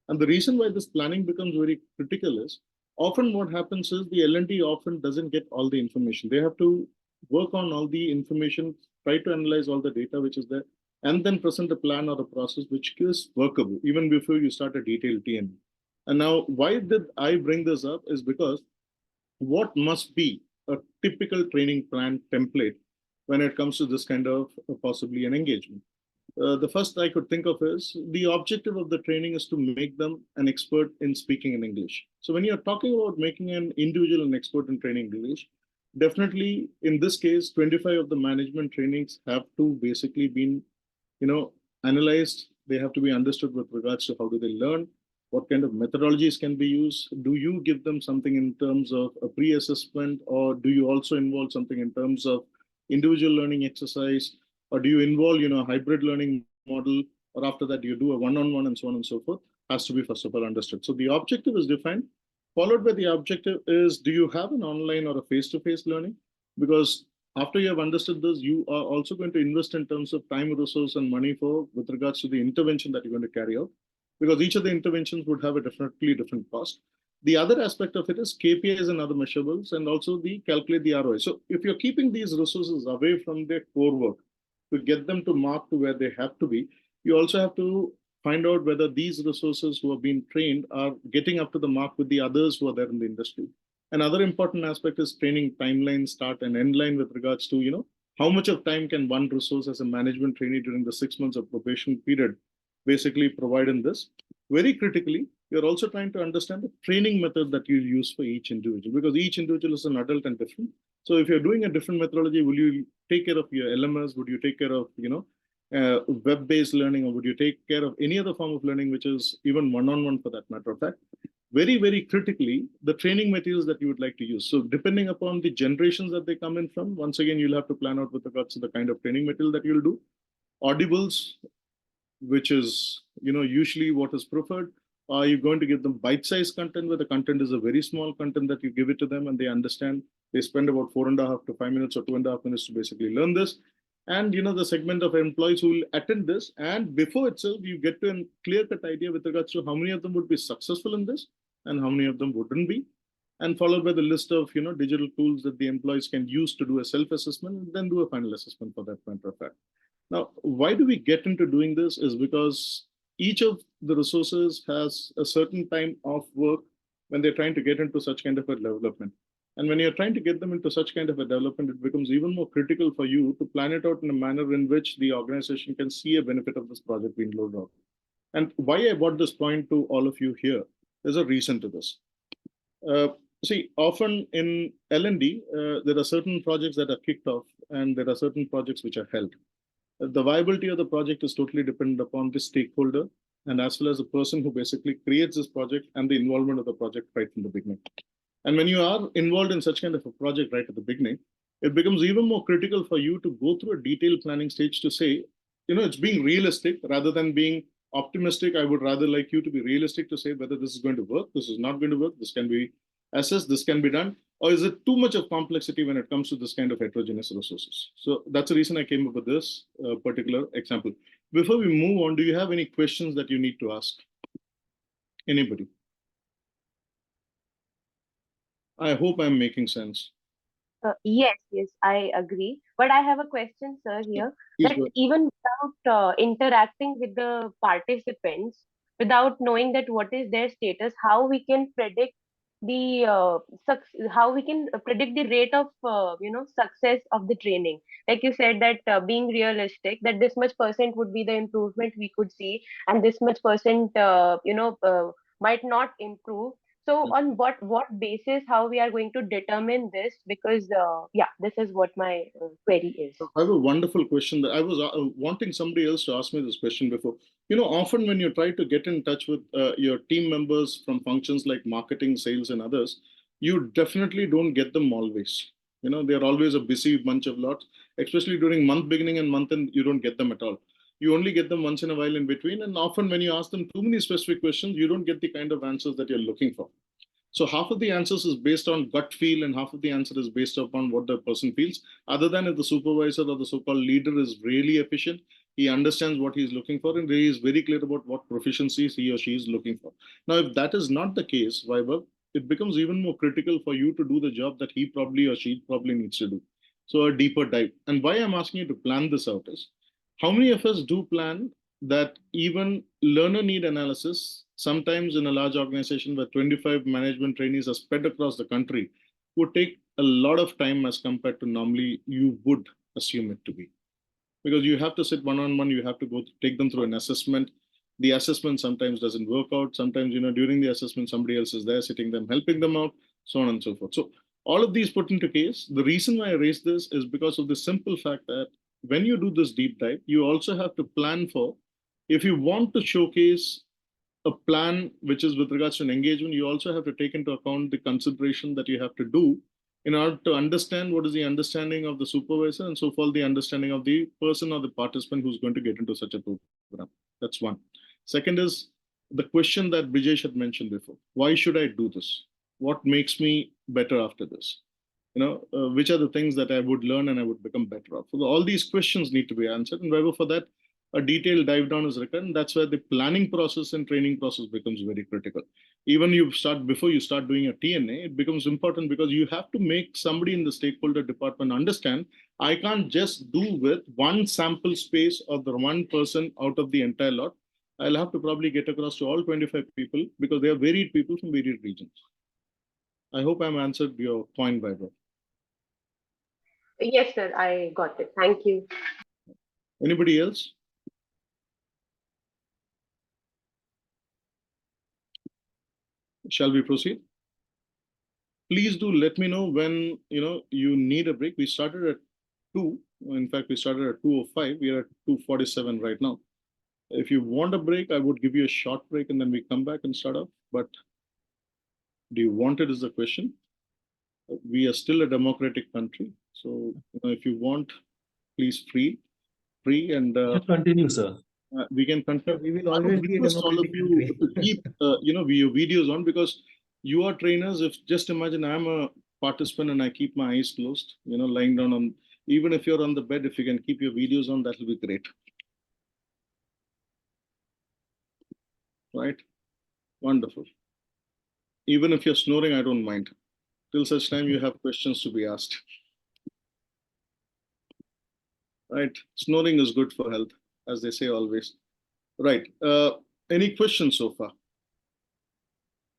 And the reason why this planning becomes very critical is often what happens is the L&D often doesn't get all the information. They have to work on all the information, try to analyze all the data which is there, and then present a plan or a process which is workable even before you start a detailed TN. And now, why did I bring this up is because what must be a typical training plan template when it comes to this kind of possibly an engagement. The first I could think of is the objective of the training is to make them an expert in speaking in English. So when you're talking about making an individual an expert in training English, definitely in this case, 25 of the management trainings have to basically been, analyzed. They have to be understood with regards to how do they learn, what kind of methodologies can be used. Do you give them something in terms of a pre-assessment, or do you also involve something in terms of individual learning exercise, or do you involve, hybrid learning model, or after that you do a one-on-one and so on and so forth, has to be first of all understood. So the objective is defined, followed by the objective is, do you have an online or a face-to-face learning? Because after you have understood this, you are also going to invest in terms of time, resource, and money with regards to the intervention that you're going to carry out, because each of the interventions would have a definitely different cost. The other aspect of it is KPIs and other measurables, and also the calculate the ROI. So if you're keeping these resources away from their core work to get them to mark to where they have to be, you also have to find out whether these resources who have been trained are getting up to the mark with the others who are there in the industry. Another important aspect is training timeline, start and end line with regards to, how much of time can one resource as a management trainee during the 6 months of probation period basically provide in this. Very critically, you're also trying to understand the training method that you use for each individual, because each individual is an adult and different. So if you're doing a different methodology, will you take care of your LMS? Would you take care of, web-based learning, or would you take care of any other form of learning, which is even one-on-one for that matter of fact? Very, very critically, the training materials that you would like to use. So depending upon the generations that they come in from, once again, you'll have to plan out with regards to the kind of training material that you'll do. Audibles, which is, usually what is preferred. Are you going to give them bite-sized content where the content is a very small content that you give it to them and they understand? They spend about 4.5 to 5 minutes or 2.5 minutes to basically learn this. And, the segment of employees who will attend this. And before itself, you get to a clear-cut idea with regards to how many of them would be successful in this and how many of them wouldn't be. And followed by the list of, digital tools that the employees can use to do a self-assessment and then do a final assessment for that matter of fact. Now, why do we get into doing this is because each of the resources has a certain time of work when they're trying to get into such kind of a development. And when you're trying to get them into such kind of a development, it becomes even more critical for you to plan it out in a manner in which the organization can see a benefit of this project being rolled out. And why I brought this point to all of you here, there's a reason to this. See, often in L&D, there are certain projects that are kicked off and there are certain projects which are held. The viability of the project is totally dependent upon the stakeholder and as well as the person who basically creates this project and the involvement of the project right from the beginning. And when you are involved in such kind of a project right at the beginning, it becomes even more critical for you to go through a detailed planning stage to say, it's being realistic rather than being optimistic. I would rather like you to be realistic to say whether this is going to work, this is not going to work, this can be assessed, this can be done, or is it too much of complexity when it comes to this kind of heterogeneous resources? So that's the reason I came up with this particular example. Before we move on, do you have any questions that you need to ask? Anybody? I hope I'm making sense. Yes, I agree. But I have a question, sir, here. Please That go ahead. even without interacting with the participants, without knowing that what is their status, how we can predict the how we can predict the rate of success of the training. Like you said that being realistic, that this much percent would be the improvement we could see, and this much percent might not improve. So on what basis how we are going to determine this? Because this is what my query is. I have a wonderful question that I was wanting somebody else to ask me this question before. Often when you try to get in touch with your team members from functions like marketing, sales, and others, you definitely don't get them always. They're always a busy bunch of lots, especially during month beginning and month end, you don't get them at all. You only get them once in a while in between. And often when you ask them too many specific questions, you don't get the kind of answers that you're looking for. So half of the answers is based on gut feel and half of the answer is based upon what the person feels. Other than if the supervisor or the so-called leader is really efficient, he understands what he's looking for and he is very clear about what proficiencies he or she is looking for. Now, if that is not the case, Vaibhav, it becomes even more critical for you to do the job that he probably or she probably needs to do. So a deeper dive. And why I'm asking you to plan this out is, how many of us do plan that even learner need analysis, sometimes in a large organization where 25 management trainees are spread across the country, would take a lot of time as compared to normally you would assume it to be. Because you have to sit one-on-one, you have to go take them through an assessment. The assessment sometimes doesn't work out. Sometimes, during the assessment, somebody else is there sitting them, helping them out, so on and so forth. So all of these put into case, the reason why I raised this is because of the simple fact that when you do this deep dive, you also have to plan for, if you want to showcase a plan which is with regards to an engagement, you also have to take into account the consideration that you have to do in order to understand what is the understanding of the supervisor and so forth, the understanding of the person or the participant who's going to get into such a program. That's one. Second is the question that Brijesh had mentioned before. Why should I do this? What makes me better after this? Which are the things that I would learn and I would become better at? So all these questions need to be answered. And wherever for that, a detailed dive down is required. And that's where the planning process and training process becomes very critical. Even before you start doing a TNA, it becomes important because you have to make somebody in the stakeholder department understand, I can't just do with one sample space or the one person out of the entire lot. I'll have to probably get across to all 25 people because they are varied people from varied regions. I hope I'm answered your point, Vaibhav. Yes, sir, I got it. Thank you. Anybody else? Shall we proceed? Please do let me know when you need a break. We started at 2. In fact, we started at 2:05. We are at 2:47 right now. If you want a break, I would give you a short break and then we come back and start off. But do you want it is the question. We are still a democratic country. So if you want, please free and Continue, sir. we can continue. We will I would always be a request all of democratic you country. to keep your videos on because you are trainers. If just imagine I'm a participant and I keep my eyes closed, lying down on, even if you're on the bed, if you can keep your videos on, that will be great. Right? Wonderful. Even if you're snoring, I don't mind. Till such time you have questions to be asked. Right? Snoring is good for health, as they say always. Right. Any questions so far?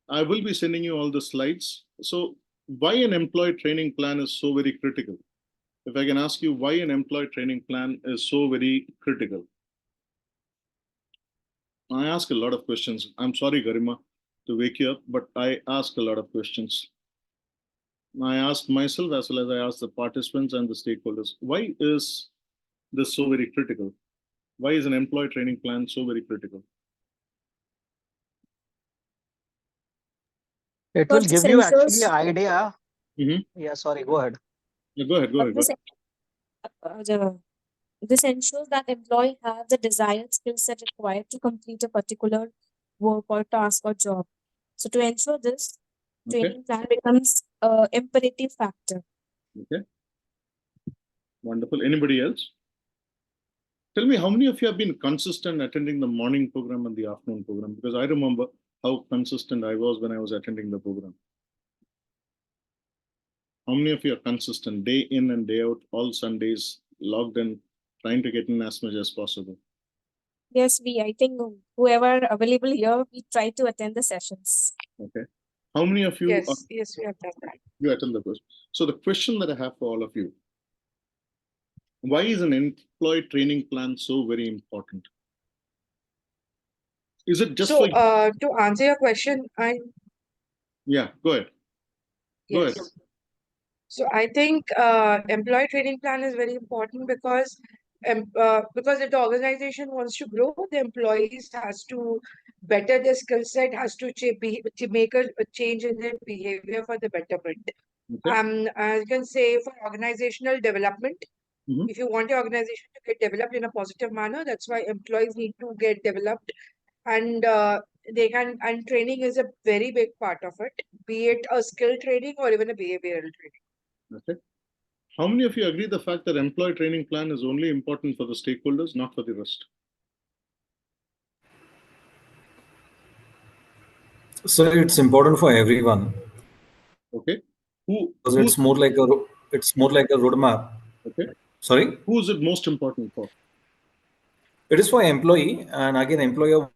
I will be sending you all the slides. So why an employee training plan is so very critical? If I can ask you why an employee training plan is so very critical. I ask a lot of questions. I'm sorry, Garima, to wake you up, but I ask a lot of questions. I ask myself as well as I ask the participants and the stakeholders, why is this so very critical? Why is an employee training plan so very critical? It will Because this give you actually ensures an idea. Mm-hmm. Yeah, sorry, go ahead. Yeah, go ahead. this ensures that employee have the desired skill set required to complete a particular work or task or job. So to ensure this, training plan becomes a imperative factor. Okay. Wonderful. Anybody else? Tell me, how many of you have been consistent attending the morning program and the afternoon program? Because I remember how consistent I was when I was attending the program. How many of you are consistent, day in and day out, all Sundays, logged in, trying to get in as much as possible? Yes, I think whoever available here, we try to attend the sessions. Okay. How many of you Yes, we have done that. you attend the course? So the question that I have for all of you, why is an employee training plan so very important? Is it just for to answer your question, Yeah, go ahead. Go ahead. yes. So I think employee training plan is very important because if the organization wants to grow, the employees has to better their skill set, has to to make a change in their behavior for the betterment. As you can say, for organizational development, if you want your organization to get developed in a positive manner, that's why employees need to get developed. And they can, and training is a very big part of it, be it a skill training or even a behavioral training. Okay. How many of you agree the fact that employee training plan is only important for the stakeholders, not for the rest? So it's important for everyone. Okay. Because it's more like a roadmap. Okay. Sorry? Who is it most important for? It is for employee, and again, employee are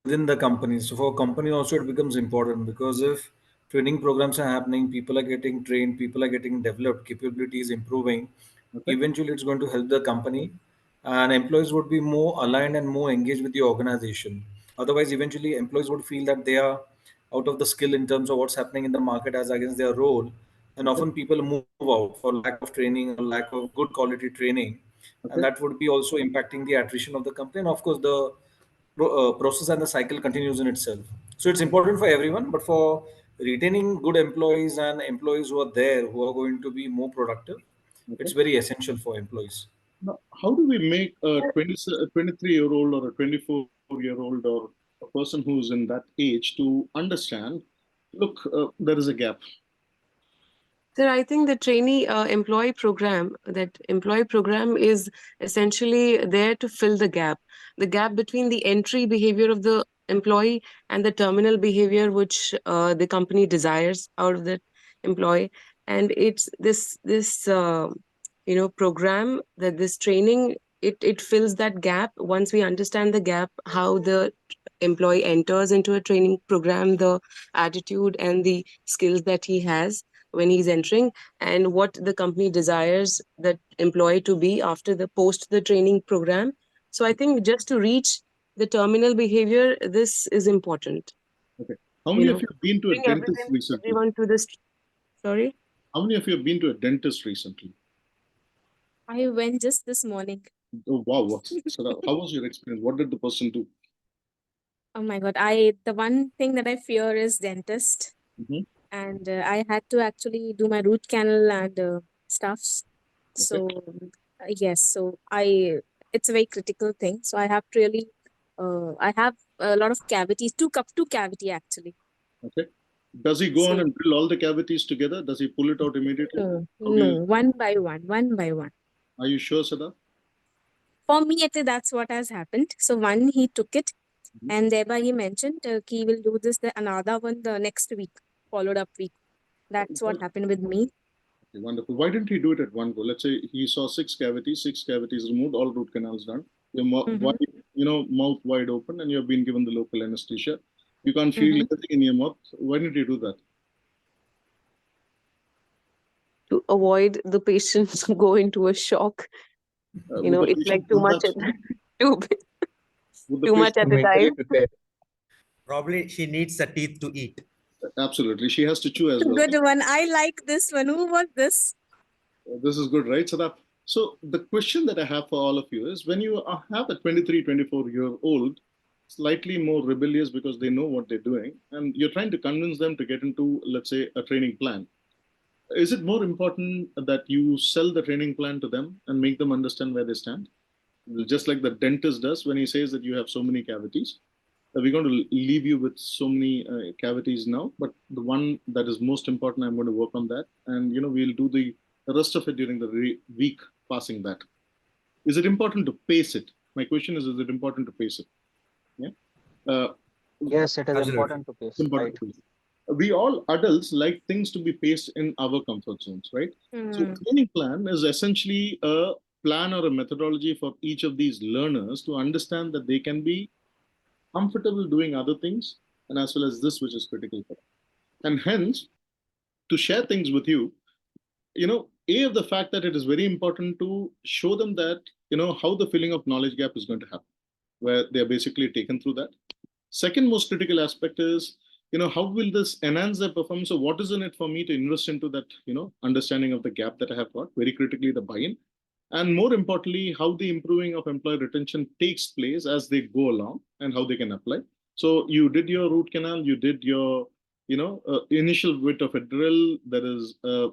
within the company. So for company also, it becomes important, because if training programs are happening, people are getting trained, people are getting developed, capabilities improving, Okay. eventually it's going to help the company, and employees would be more aligned and more engaged with the organization. Otherwise, eventually employees would feel that they are out of the skill in terms of what's happening in the market as against their role, and Okay. often people move out for lack of training or lack of good quality training, Okay. and that would be also impacting the attrition of the company, and of course the process and the cycle continues in itself. So it's important for everyone, but for retaining good employees and employees who are there who are going to be more productive, it's Okay. very essential for employees. Now, how do we make a 23-year-old or a 24-year-old or a person who's in that age to understand, look, there is a gap? Sir, I think the trainee employee program, that employee program is essentially there to fill the gap between the entry behavior of the employee and the terminal behavior which the company desires out of the employee. And it's this program, that this training, it fills that gap. Once we understand the gap, how the employee enters into a training program, the attitude and the skills that he has when he's entering, and what the company desires that employee to be after the post the training program. So I think just to reach the terminal behavior, this is important. Okay. How many of you have been to a Bring dentist recently? everyone to this. Sorry? How many of you have been to a dentist recently? I went just this morning. Oh, wow. So how was your experience? What did the person do? Oh my God. The one thing that I fear is dentist. Mm-hmm. And I had to actually do my root canal and stuffs. So yes, so it's a very critical thing. So I have to really, I have a lot of cavities, two cavity actually. Okay. Does he go on So and drill all the cavities together? Does he pull it out immediately? no, one by one, one by one. Are you sure, Sada? For me, actually, that's what has happened. So one, he took it, and thereby he mentioned he will do this, the another one the next week, followed up week. That's what happened with me. Okay, wonderful. Why didn't he do it at one go? Let's say he saw six cavities removed, all root canals done. Your wide, mouth wide open, and you have been given the local anesthesia. You can't feel anything in your mouth. Why didn't you do that? To avoid the patient to go into a shock. It's like too much too much at a time. Probably she needs the teeth to eat. Absolutely. She has to chew as well. Good one. I like this one. Who was this? This is good, right, Sada? So the question that I have for all of you is, when you have a 23, 24-year-old, slightly more rebellious because they know what they're doing, and you're trying to convince them to get into, let's say, a training plan. Is it more important that you sell the training plan to them and make them understand where they stand? Just like the dentist does when he says that you have so many cavities. We're going to leave you with so many cavities now, but the one that is most important, I'm going to work on that. And, we'll do the rest of it during the week passing that. Is it important to pace it? My question is it important to pace it? Yeah. Yes, it is Absolutely. important to pace. Important Right. to pace. We all adults like things to be paced in our comfort zones, right? So training plan is essentially a plan or a methodology for each of these learners to understand that they can be comfortable doing other things, and as well as this, which is critical for them. And hence, to share things with you, of the fact that it is very important to show them that, how the filling of knowledge gap is going to happen, where they are basically taken through that. Second most critical aspect is, how will this enhance their performance? So what is in it for me to invest into that, understanding of the gap that I have got, very critically the buy-in. And more importantly, how the improving of employee retention takes place as they go along and how they can apply. So you did your root canal, you did your, initial bit of a drill. There is a,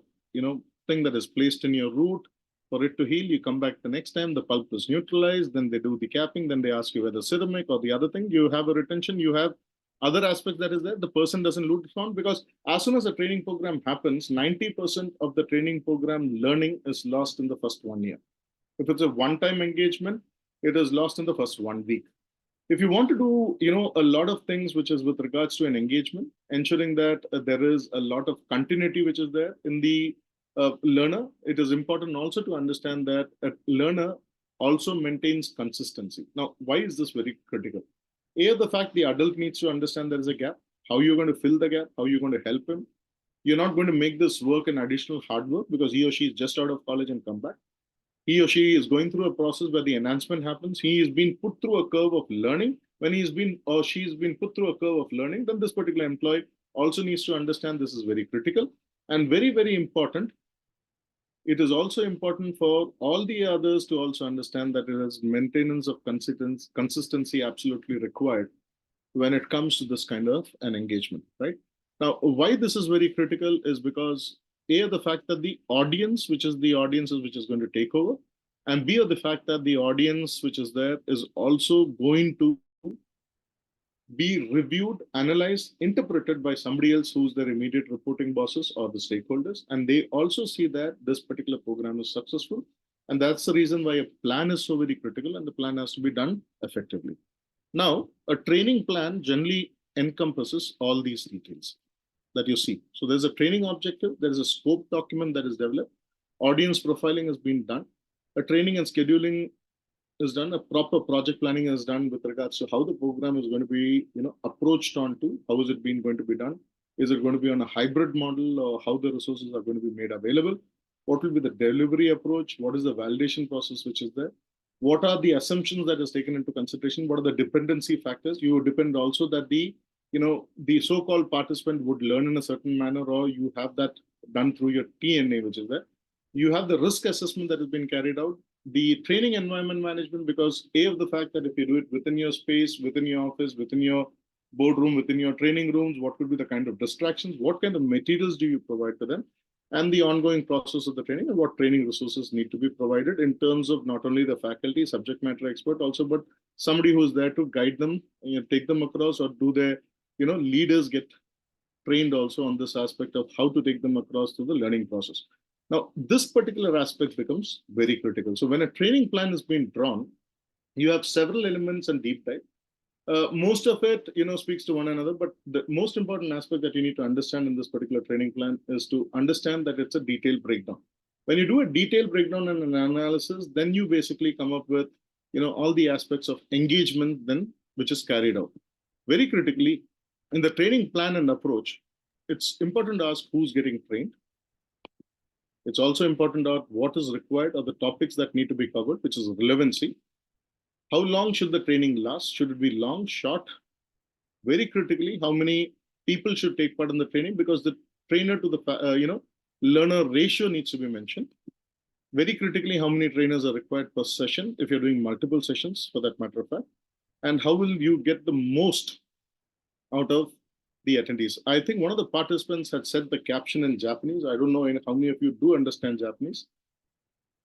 thing that is placed in your root for it to heal. You come back the next time, the pulp is neutralized, then they do the capping, then they ask you whether ceramic or the other thing. You have a retention, you have Other aspect that is there, the person doesn't lose respond, because as soon as the training program happens, 90% of the training program learning is lost in the first 1 year. If it's a one-time engagement, it is lost in the first 1 week. If you want to do, a lot of things which is with regards to an engagement, ensuring that there is a lot of continuity which is there in the learner, it is important also to understand that a learner also maintains consistency. Now, why is this very critical? The fact the adult needs to understand there is a gap, how you're going to fill the gap, how you're going to help him. You're not going to make this work an additional hard work because he or she is just out of college and come back. He or she is going through a process where the enhancement happens. He is being put through a curve of learning. When he's been or she's been put through a curve of learning, then this particular employee also needs to understand this is very critical and very, very important. It is also important for all the others to also understand that it is maintenance of consistency absolutely required when it comes to this kind of an engagement, right? Now, why this is very critical is because the fact that the audience, which is the audiences which is going to take over, and the fact that the audience which is there is also going to be reviewed, analyzed, interpreted by somebody else who's their immediate reporting bosses or the stakeholders. And they also see that this particular program is successful. And that's the reason why a plan is so very critical and the plan has to be done effectively. Now, a training plan generally encompasses all these details that you see. So there's a training objective, there is a scope document that is developed, audience profiling has been done, a training and scheduling is done, a proper project planning is done with regards to how the program is going to be, approached onto, how is it being going to be done? Is it going to be on a hybrid model, or how the resources are going to be made available? What will be the delivery approach? What is the validation process which is there? What are the assumptions that is taken into consideration? What are the dependency factors? You would depend also that the so-called participant would learn in a certain manner, or you have that done through your TNA, which is there. You have the risk assessment that has been carried out, the training environment management, because of the fact that if you do it within your space, within your office, within your boardroom, within your training rooms, what could be the kind of distractions? What kind of materials do you provide to them? And the ongoing process of the training, and what training resources need to be provided in terms of not only the faculty, subject matter expert also, but somebody who's there to guide them, take them across, or do their, leaders get trained also on this aspect of how to take them across through the learning process. Now, this particular aspect becomes very critical. So when a training plan is being drawn, you have several elements and deep dive. Most of it, speaks to one another, but the most important aspect that you need to understand in this particular training plan is to understand that it's a detailed breakdown. When you do a detailed breakdown and an analysis, then you basically come up with, all the aspects of engagement then, which is carried out. Very critically, in the training plan and approach, it's important to ask who's getting trained. It's also important to ask what is required or the topics that need to be covered, which is relevancy. How long should the training last? Should it be long, short? Very critically, how many people should take part in the training? Because the trainer to the learner ratio needs to be mentioned. Very critically, how many trainers are required per session if you're doing multiple sessions, for that matter of fact. And how will you get the most out of the attendees? I think one of the participants had said the caption in Japanese. I don't know how many of you do understand Japanese.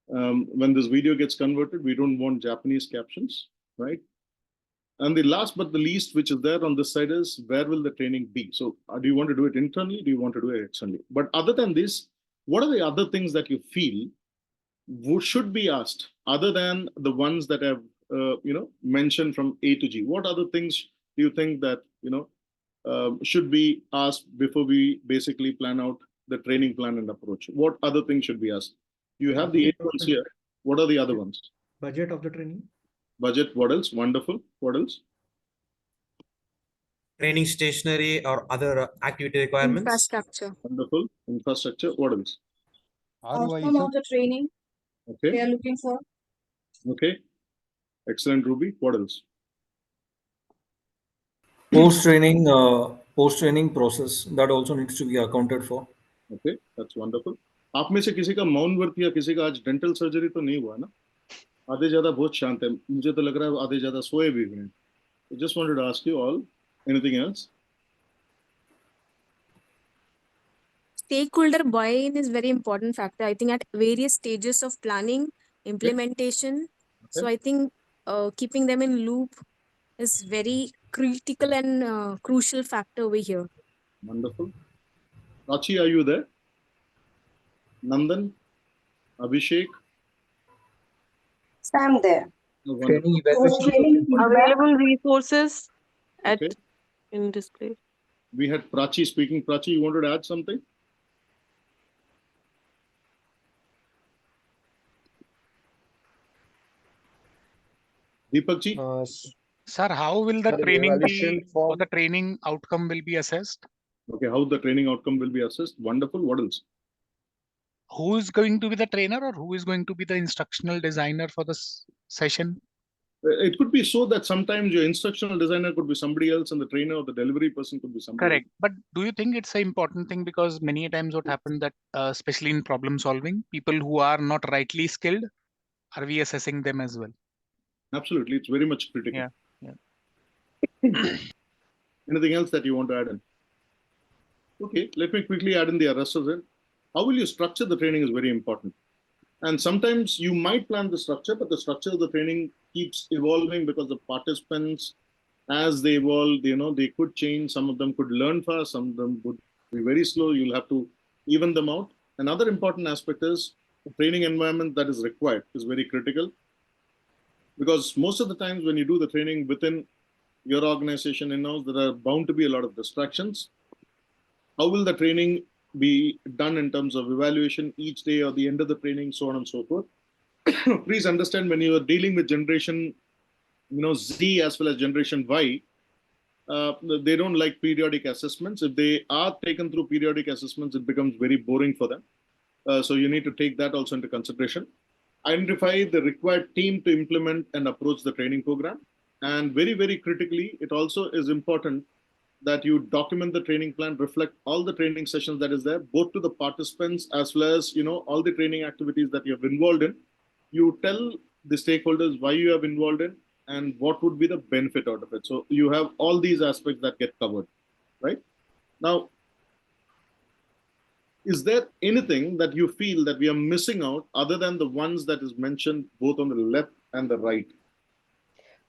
When this video gets converted, we don't want Japanese captions, right? And the last but the least, which is there on this side, is where will the training be? So do you want to do it internally? Do you want to do it externally? But other than this, what are the other things that you feel should be asked other than the ones that I've mentioned from A to G? What other things do you think that should be asked before we basically plan out the training plan and approach? What other things should be asked? You have the 8 ones here. What are the other ones? Budget of the training. Budget. What else? Wonderful. What else? Training stationery or other activity requirements. Infrastructure. Wonderful. Infrastructure. What else? Outcome of the training Okay. they are looking for. Okay. Excellent, Ruby. What else? Post-training process that also needs to be accounted for. Okay, that's wonderful. आप में से किसी का मौन व्रत या किसी का आज डेंटल सर्जरी तो नहीं हुआ ना? आधे ज्यादा बहुत शांत है, मुझे तो लग रहा है आधे ज्यादा सोए भी हुए हैं. I just wanted to ask you all, anything else? Stakeholder buy-in is very important factor, I think, at various stages of planning, implementation. So I think keeping them in loop is very critical and crucial factor over here. Wonderful. Prachi, are you there? Nandan, Abhishek? So I'm there. Oh, wonderful. Training evaluation. Available resources at Okay. in display. We had Prachi speaking. Prachi, you wanted to add something? Deepak ji? Sir, how will the Sir, training evaluation be, or form. the training outcome will be assessed? Okay, how the training outcome will be assessed? Wonderful. What else? Who is going to be the trainer, or who is going to be the instructional designer for this session? It could be so that sometimes your instructional designer could be somebody else and the trainer or the delivery person could be somebody Correct. But do you think it's an important thing? Because many times what happened that, especially in problem solving, people who are not rightly skilled, are we assessing them as well? else. Absolutely. It's very much critical. Yeah. Anything else that you want to add in? Okay, let me quickly add in the rest of it. How will you structure the training is very important. And sometimes you might plan the structure, but the structure of the training keeps evolving because the participants, as they evolve, they could change. Some of them could learn fast, some of them would be very slow. You'll have to even them out. Another important aspect is the training environment that is required is very critical, because most of the times when you do the training within your organization in-house, there are bound to be a lot of distractions. How will the training be done in terms of evaluation each day or the end of the training, so on and so forth? Please understand, when you are dealing with generation Z as well as generation Y, they don't like periodic assessments. If they are taken through periodic assessments, it becomes very boring for them. So you need to take that also into consideration. Identify the required team to implement and approach the training program. And very, very critically, it also is important that you document the training plan, reflect all the training sessions that is there, both to the participants as well as all the training activities that you have involved in. You tell the stakeholders why you have involved in and what would be the benefit out of it. So you have all these aspects that get covered, right? Now, is there anything that you feel that we are missing out other than the ones that is mentioned both on the left and the right?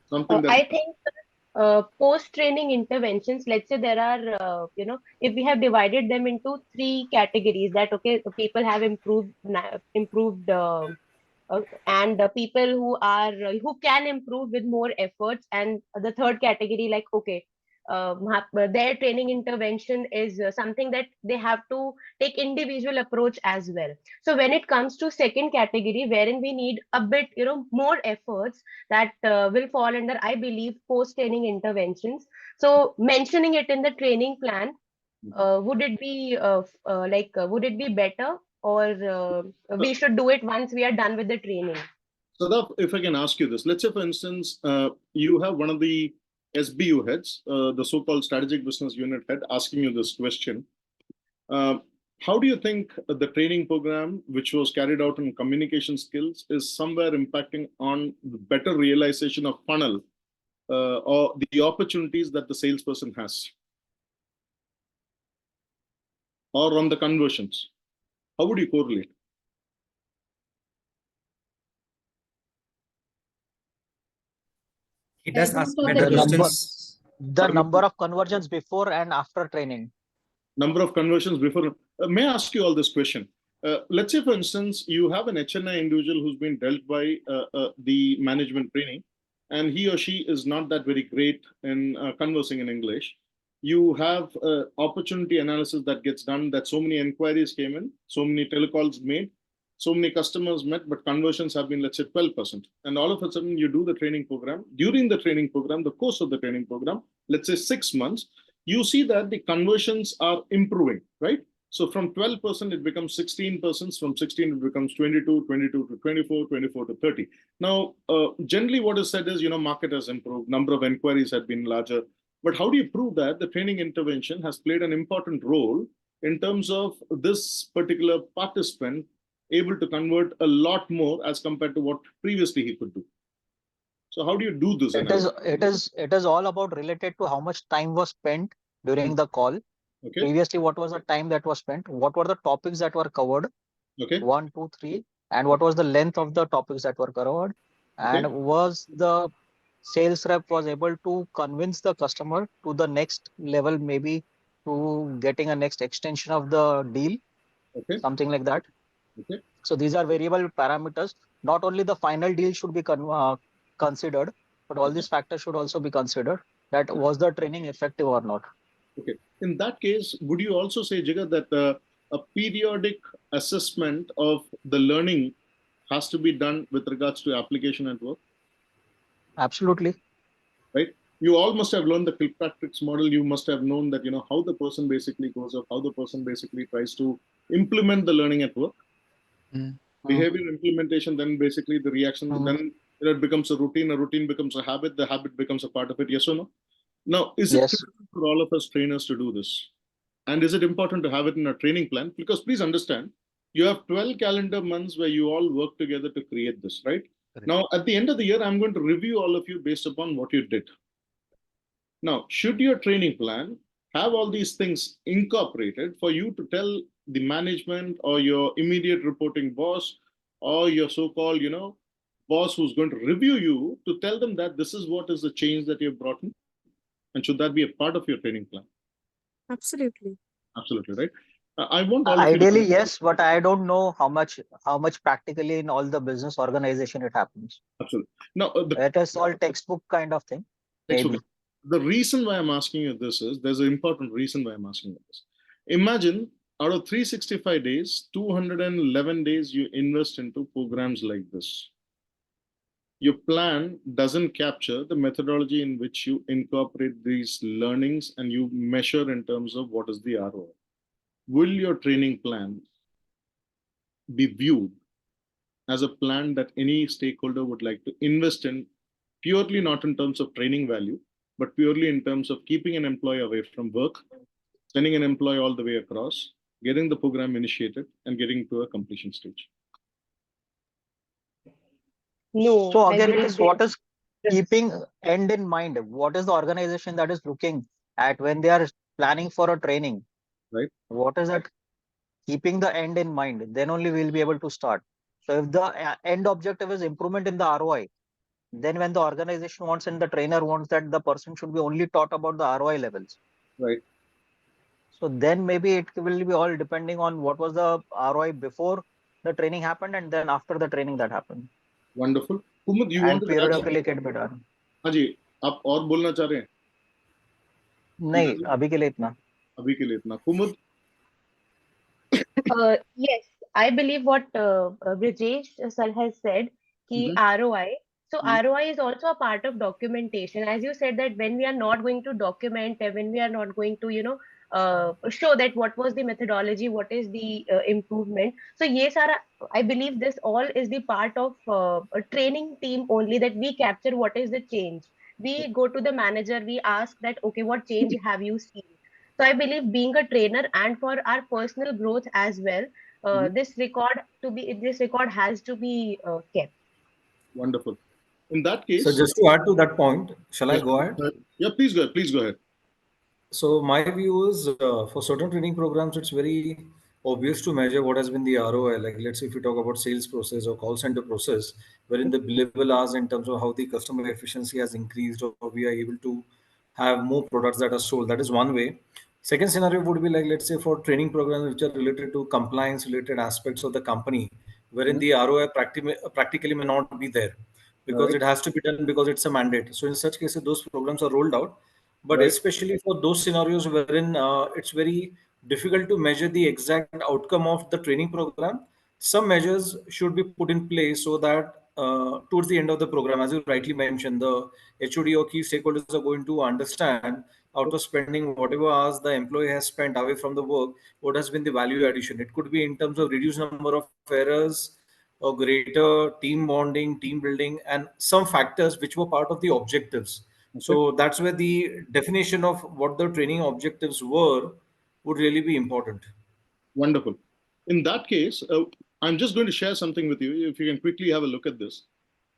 Something that I think post-training interventions, let's say there are, if we have divided them into three categories, that okay, the people have improved, and people who are who can improve with more efforts, and the third category, like okay, their training intervention is something that they have to take individual approach as well. So when it comes to second category, wherein we need a bit more efforts, that will fall under, I believe, post training interventions. So mentioning it in the training plan, would it be better, or we should do it once we are done with the training? So, if I can ask you this, let's say, for instance, you have one of the SBU heads, the so-called strategic business unit head, asking you this question. How do you think the training program, which was carried out in communication skills, is somewhere impacting on the better realization of funnel or the opportunities that the salesperson has, or on the conversions? How would you correlate? He does ask The better questions. number of conversions before and after training. Number of conversions before. May I ask you all this question? Let's say, for instance, you have an HNI individual who's been dealt by the management training, and he or she is not that very great in conversing in English. You have opportunity analysis that gets done, that so many inquiries came in, so many telecalls made, so many customers met, but conversions have been, let's say, 12%. And all of a sudden, you do the training program. During the training program, the course of the training program, let's say 6 months, you see that the conversions are improving, right? So from 12%, it becomes 16%. From 16, it becomes 22, 22 to 24, 24 to 30. Now, generally what is said is, market has improved, number of inquiries have been larger. But how do you prove that the training intervention has played an important role in terms of this particular participant able to convert a lot more as compared to what previously he could do? So how do you do this analysis? It is all about related to how much time was spent during the call. Okay. Previously, what was the time that was spent? What were the topics that were covered? Okay. 1, 2, 3. And what was the length of the topics that were covered? And Okay. was the sales rep was able to convince the customer to the next level, maybe to getting a next extension of the deal, Okay. something like that. Okay. So these are variable parameters. Not only the final deal should be considered, but all these factors should also be considered. That was the training effective or not? Okay. In that case, would you also say, Jigar, that a periodic assessment of the learning has to be done with regards to application at work? Absolutely. Right. You all must have learned the Kilpatrick's model. You must have known that, how the person basically goes up, how the person basically tries to implement the learning at work. Behavior implementation, then basically the reaction, then it becomes a routine becomes a habit, the habit becomes a part of it. Yes or no? Now, is it critical for all of us trainers to do this? And is it important to have it in a training plan? Because please understand, you have 12 calendar months where you all work together to create this, right? Now, at the end of the year, I'm going to review all of you based upon what you did. Now, should your training plan have all these things incorporated for you to tell the management or your immediate reporting boss or your so-called, boss who's going to review you, to tell them that this is what is the change that you've brought in? And should that be a part of your training plan? Absolutely. Absolutely, right? I want all of you Ideally, to... yes, but I don't know how much practically in all the business organization it happens. Absolutely. Now, it is all textbook kind of thing. Maybe. The reason why I'm asking you this is, there's an important reason why I'm asking you this. Imagine out of 365 days, 211 days you invest into programs like this. Your plan doesn't capture the methodology in which you incorporate these learnings and you measure in terms of what is the ROI. Will your training plan be viewed as a plan that any stakeholder would like to invest in, purely not in terms of training value, but purely in terms of keeping an employee away from work, sending an employee all the way across, getting the program initiated, and getting to a completion stage? No, So I again, it believe is what is keeping end in mind. What is the organization that is looking at when they are planning for a training? Right. What is that keeping the end in mind? Then only we'll be able to start. So if the end objective is improvement in the ROI, then when the organization wants and the trainer wants that the person should be only taught about the ROI levels. Right. So then maybe it will be all depending on what was the ROI before the training happened and then after the training that happened. Wonderful. Kumud, you And want to periodically it be done. हाँ जी, आप और बोलना चाह रहे हैं? नहीं, अभी के लिए इतना. अभी के लिए इतना. कुमुद? Yes, I believe what Brijesh sir has said, ki ROI. So ROI is also a part of documentation. As you said that when we are not going to document, when we are not going to, show that what was the methodology, what is the improvement. So yes, I believe this all is the part of a training team only, that we capture what is the change. We go to the manager, we ask that, okay, what change have you seen? So I believe being a trainer and for our personal growth as well, this record has to be kept. Wonderful. In that case, So just to add to that point, shall I go ahead? Yeah, please go ahead. Please go ahead. So my view is for certain training programs, it's very obvious to measure what has been the ROI. Like let's say if you talk about sales process or call center process, wherein the billable hours in terms of how the customer efficiency has increased or we are able to have more products that are sold. That is one way. Second scenario would be like, let's say for training programs which are related to compliance related aspects of the company, wherein the ROI practically may not be there because it has to be done because it's a mandate. So in such cases, those programs are rolled out. But especially for those scenarios wherein it's very difficult to measure the exact outcome of the training program, some measures should be put in place so that towards the end of the program, as you rightly mentioned, the HOD or key stakeholders are going to understand out of spending whatever hours the employee has spent away from the work, what has been the value addition. It could be in terms of reduced number of errors or greater team bonding, team building, and some factors which were part of the objectives. So that's where the definition of what the training objectives were would really be important. Wonderful. In that case, I'm just going to share something with you. If you can quickly have a look at this.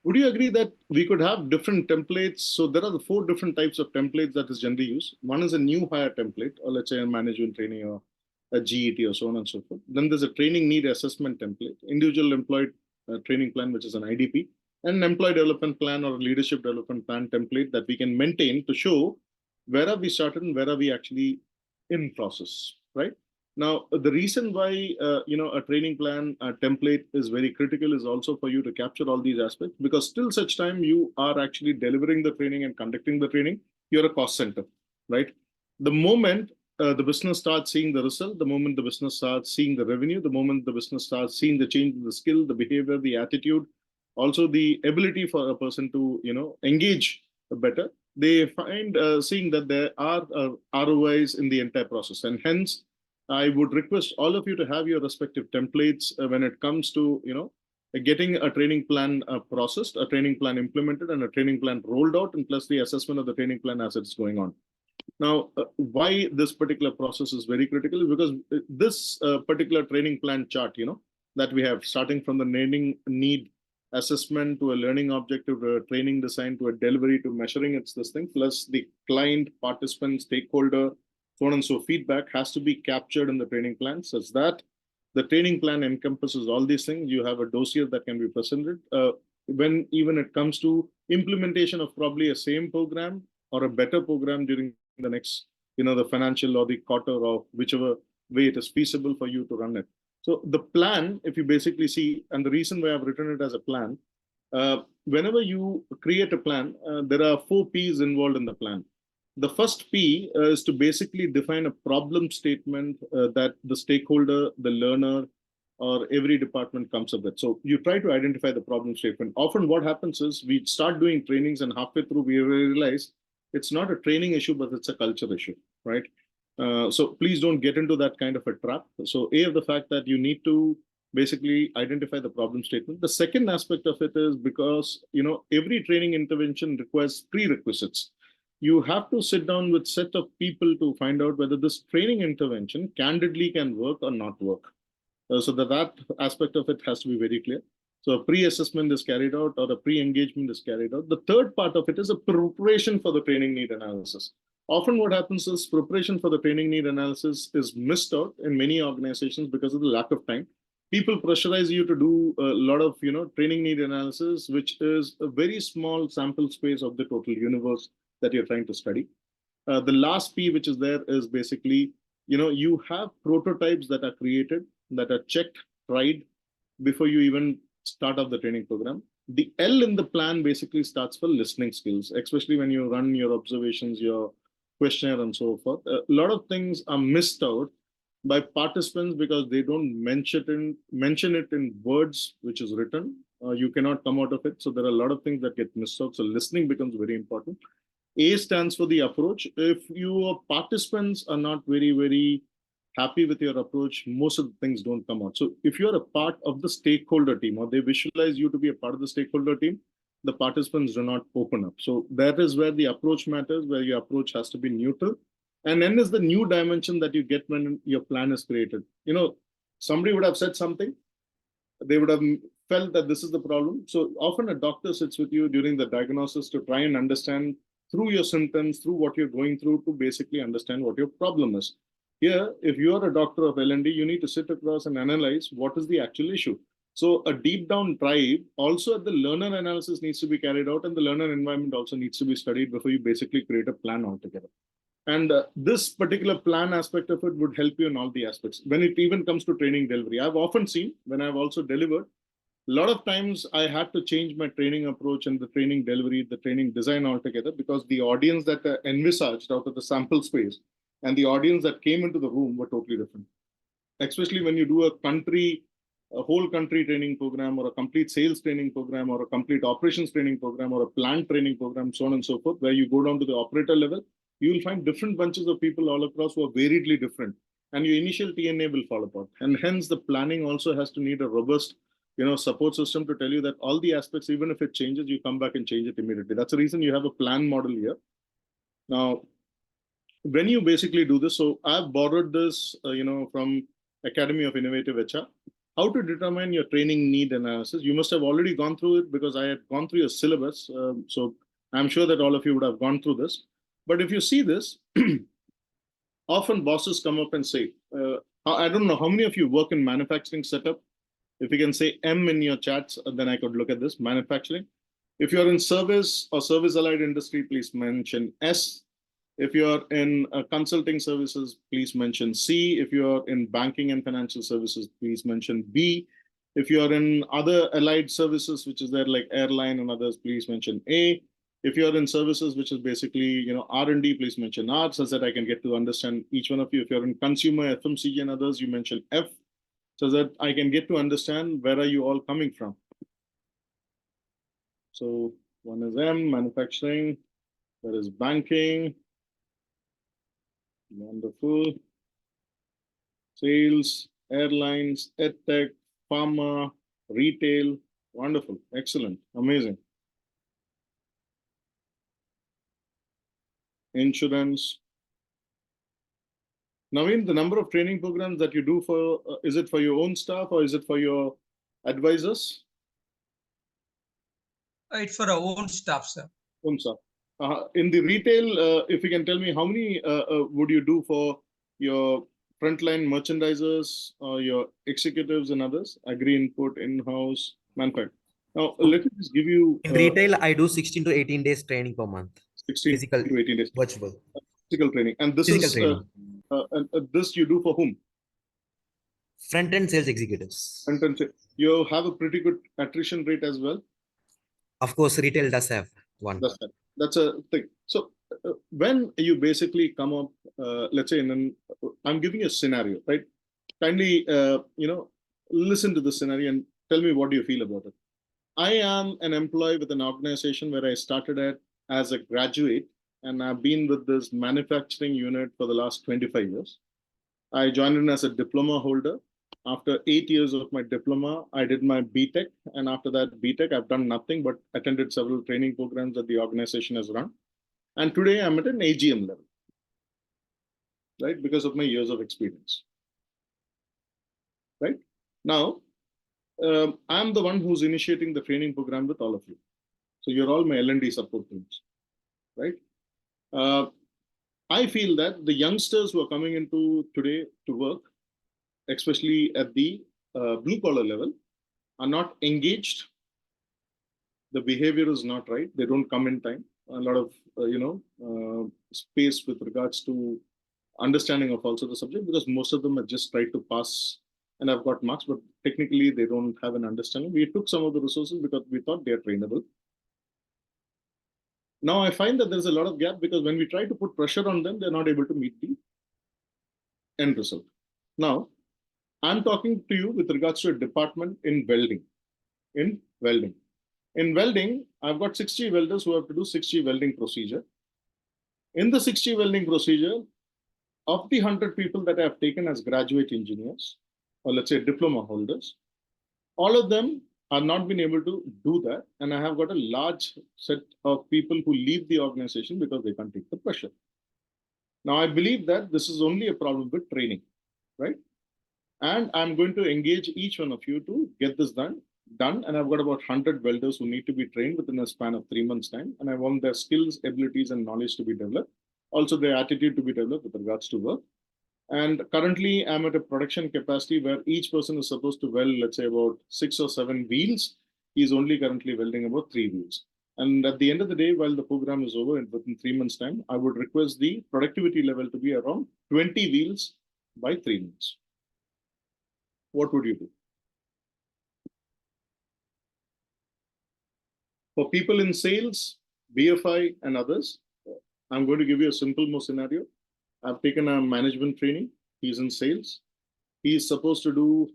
Would you agree that we could have different templates? So there are the 4 different types of templates that is generally used. One is a new hire template, or let's say a management training or a GET or so on and so forth. Then there's a training need assessment template, individual employee training plan, which is an IDP. and an employee development plan or a leadership development plan template that we can maintain to show where are we started and where are we actually in process, right? Now, the reason why a training plan template is very critical is also for you to capture all these aspects, because till such time you are actually delivering the training and conducting the training, you're a cost center, right? The moment the business starts seeing the result, the moment the business starts seeing the revenue, the moment the business starts seeing the change in the skill, the behavior, the attitude, also the ability for a person to engage better, they find seeing that there are ROIs in the entire process. And hence, I would request all of you to have your respective templates when it comes to getting a training plan processed, a training plan implemented, and a training plan rolled out, and plus the assessment of the training plan as it's going on. Now, why this particular process is very critical is because this particular training plan chart, that we have, starting from the learning need assessment to a learning objective, to a training design, to a delivery, to measuring it's this thing, plus the client, participant, stakeholder, so on and so feedback has to be captured in the training plan, such that the training plan encompasses all these things. You have a dossier that can be presented when even it comes to implementation of probably a same program or a better program during the next, the financial or the quarter or whichever way it is feasible for you to run it. So the plan, if you basically see, and the reason why I've written it as a plan, whenever you create a plan, there are 4 P's involved in the plan. The first P is to basically define a problem statement that the stakeholder, the learner, or every department comes up with. So you try to identify the problem statement. Often what happens is we start doing trainings and halfway through we realize it's not a training issue, but it's a culture issue, right? So please don't get into that kind of a trap. So the fact that you need to basically identify the problem statement. The second aspect of it is because, every training intervention requires prerequisites. You have to sit down with set of people to find out whether this training intervention candidly can work or not work. So that aspect of it has to be very clear. So a pre-assessment is carried out or a pre-engagement is carried out. The third part of it is a preparation for the training need analysis. Often what happens is preparation for the training need analysis is missed out in many organizations because of the lack of time. People pressurize you to do a lot of training need analysis, which is a very small sample space of the total universe that you're trying to study. The last P which is there is basically, you have prototypes that are created, that are checked, tried before you even start off the training program. The L in the plan basically starts for listening skills, especially when you run your observations, your questionnaire and so forth. A lot of things are missed out by participants because they don't mention it in words which is written. You cannot come out of it. So there are a lot of things that get missed out. So listening becomes very important. A stands for the approach. If your participants are not very, very happy with your approach, most of the things don't come out. So if you're a part of the stakeholder team or they visualize you to be a part of the stakeholder team, the participants do not open up. So that is where the approach matters, where your approach has to be neutral. And then is the new dimension that you get when your plan is created. Somebody would have said something, they would have felt that this is the problem. So often a doctor sits with you during the diagnosis to try and understand through your symptoms, through what you're going through, to basically understand what your problem is. Here, if you are a doctor of L&D, you need to sit across and analyze what is the actual issue. So a deep down drive, also the learner analysis needs to be carried out, and the learner environment also needs to be studied before you basically create a plan altogether. And this particular plan aspect of it would help you in all the aspects. When it even comes to training delivery, I've often seen, when I've also delivered, a lot of times I had to change my training approach and the training delivery, the training design altogether, because the audience that envisaged out of the sample space and the audience that came into the room were totally different. Especially when you do a whole country training program, or a complete sales training program, or a complete operations training program, or a plant training program, so on and so forth, where you go down to the operator level, you will find different bunches of people all across who are variedly different. And your initial TNA will fall apart. And hence the planning also has to need a robust support system to tell you that all the aspects, even if it changes, you come back and change it immediately. That's the reason you have a plan model here. Now, when you basically do this, so I've borrowed this, from Academy of Innovative HR, how to determine your training need analysis. You must have already gone through it because I had gone through your syllabus. So I'm sure that all of you would have gone through this. But if you see this, often bosses come up and say, I don't know how many of you work in manufacturing setup. If you can say M in your chats, then I could look at this. Manufacturing. If you're in service or service allied industry, please mention S. If you're in consulting services, please mention C. If you're in banking and financial services, please mention B. If you're in other allied services, which is there like airline and others, please mention A. If you're in services, which is basically, R&D, please mention R, so that I can get to understand each one of you. If you're in consumer, FMCG and others, you mention F, so that I can get to understand where are you all coming from. So one is M, manufacturing, there is banking, wonderful, sales, airlines, edtech, pharma, retail, wonderful, excellent, amazing. Insurance. Naveen, the number of training programs that you do for, is it for your own staff or is it for your advisors? It's for our own staff, sir. Own staff. In the retail, if you can tell me how many would you do for your frontline merchandisers, your executives and others, agri input, in-house, manufacturing. Now, let me just give you... In retail, I do 16 to 18 days training per month. 16 physical to 18 days. Virtual. Physical training. And this Physical is... training. this you do for whom? Front-end sales executives. Front-end sales. You have a pretty good attrition rate as well? Of course, retail does have one. That's a thing. So when you basically come up, let's say, I'm giving you a scenario, right? Kindly, listen to the scenario and tell me what do you feel about it. I am an employee with an organization where I started at as a graduate, and I've been with this manufacturing unit for the last 25 years. I joined in as a diploma holder. After 8 years of my diploma, I did my BTech. And after that BTech, I've done nothing but attended several training programs that the organization has run. And today I'm at an AGM level, right? Because of my years of experience, right? Now, I'm the one who's initiating the training program with all of you. So you're all my L&D support teams, right? I feel that the youngsters who are coming into today to work, especially at the blue collar level, are not engaged. The behavior is not right. They don't come in time. A lot of, space with regards to understanding of also the subject, because most of them have just tried to pass and have got marks, but technically they don't have an understanding. We took some of the resources because we thought they are trainable. Now I find that there's a lot of gap because when we try to put pressure on them, they're not able to meet the end result. Now, I'm talking to you with regards to a department in welding. In welding, I've got 60 welders who have to do 60 welding procedure. In the 60 welding procedure, of the 100 people that I have taken as graduate engineers, or let's say diploma holders, all of them have not been able to do that. And I have got a large set of people who leave the organization because they can't take the pressure. Now, I believe that this is only a problem with training, right? And I'm going to engage each one of you to get this done. And I've got about 100 welders who need to be trained within a span of 3 months' time. And I want their skills, abilities, and knowledge to be developed. Also, their attitude to be developed with regards to work. And currently, I'm at a production capacity where each person is supposed to weld, let's say, about 6 or 7 wheels. He's only currently welding about 3 wheels. And at the end of the day, while the program is over within 3 months' time, I would request the productivity level to be around 20 wheels by 3 months. What would you do? For people in sales, BFI, and others, I'm going to give you a simple more scenario. I've taken a management training. He's in sales. He is supposed to do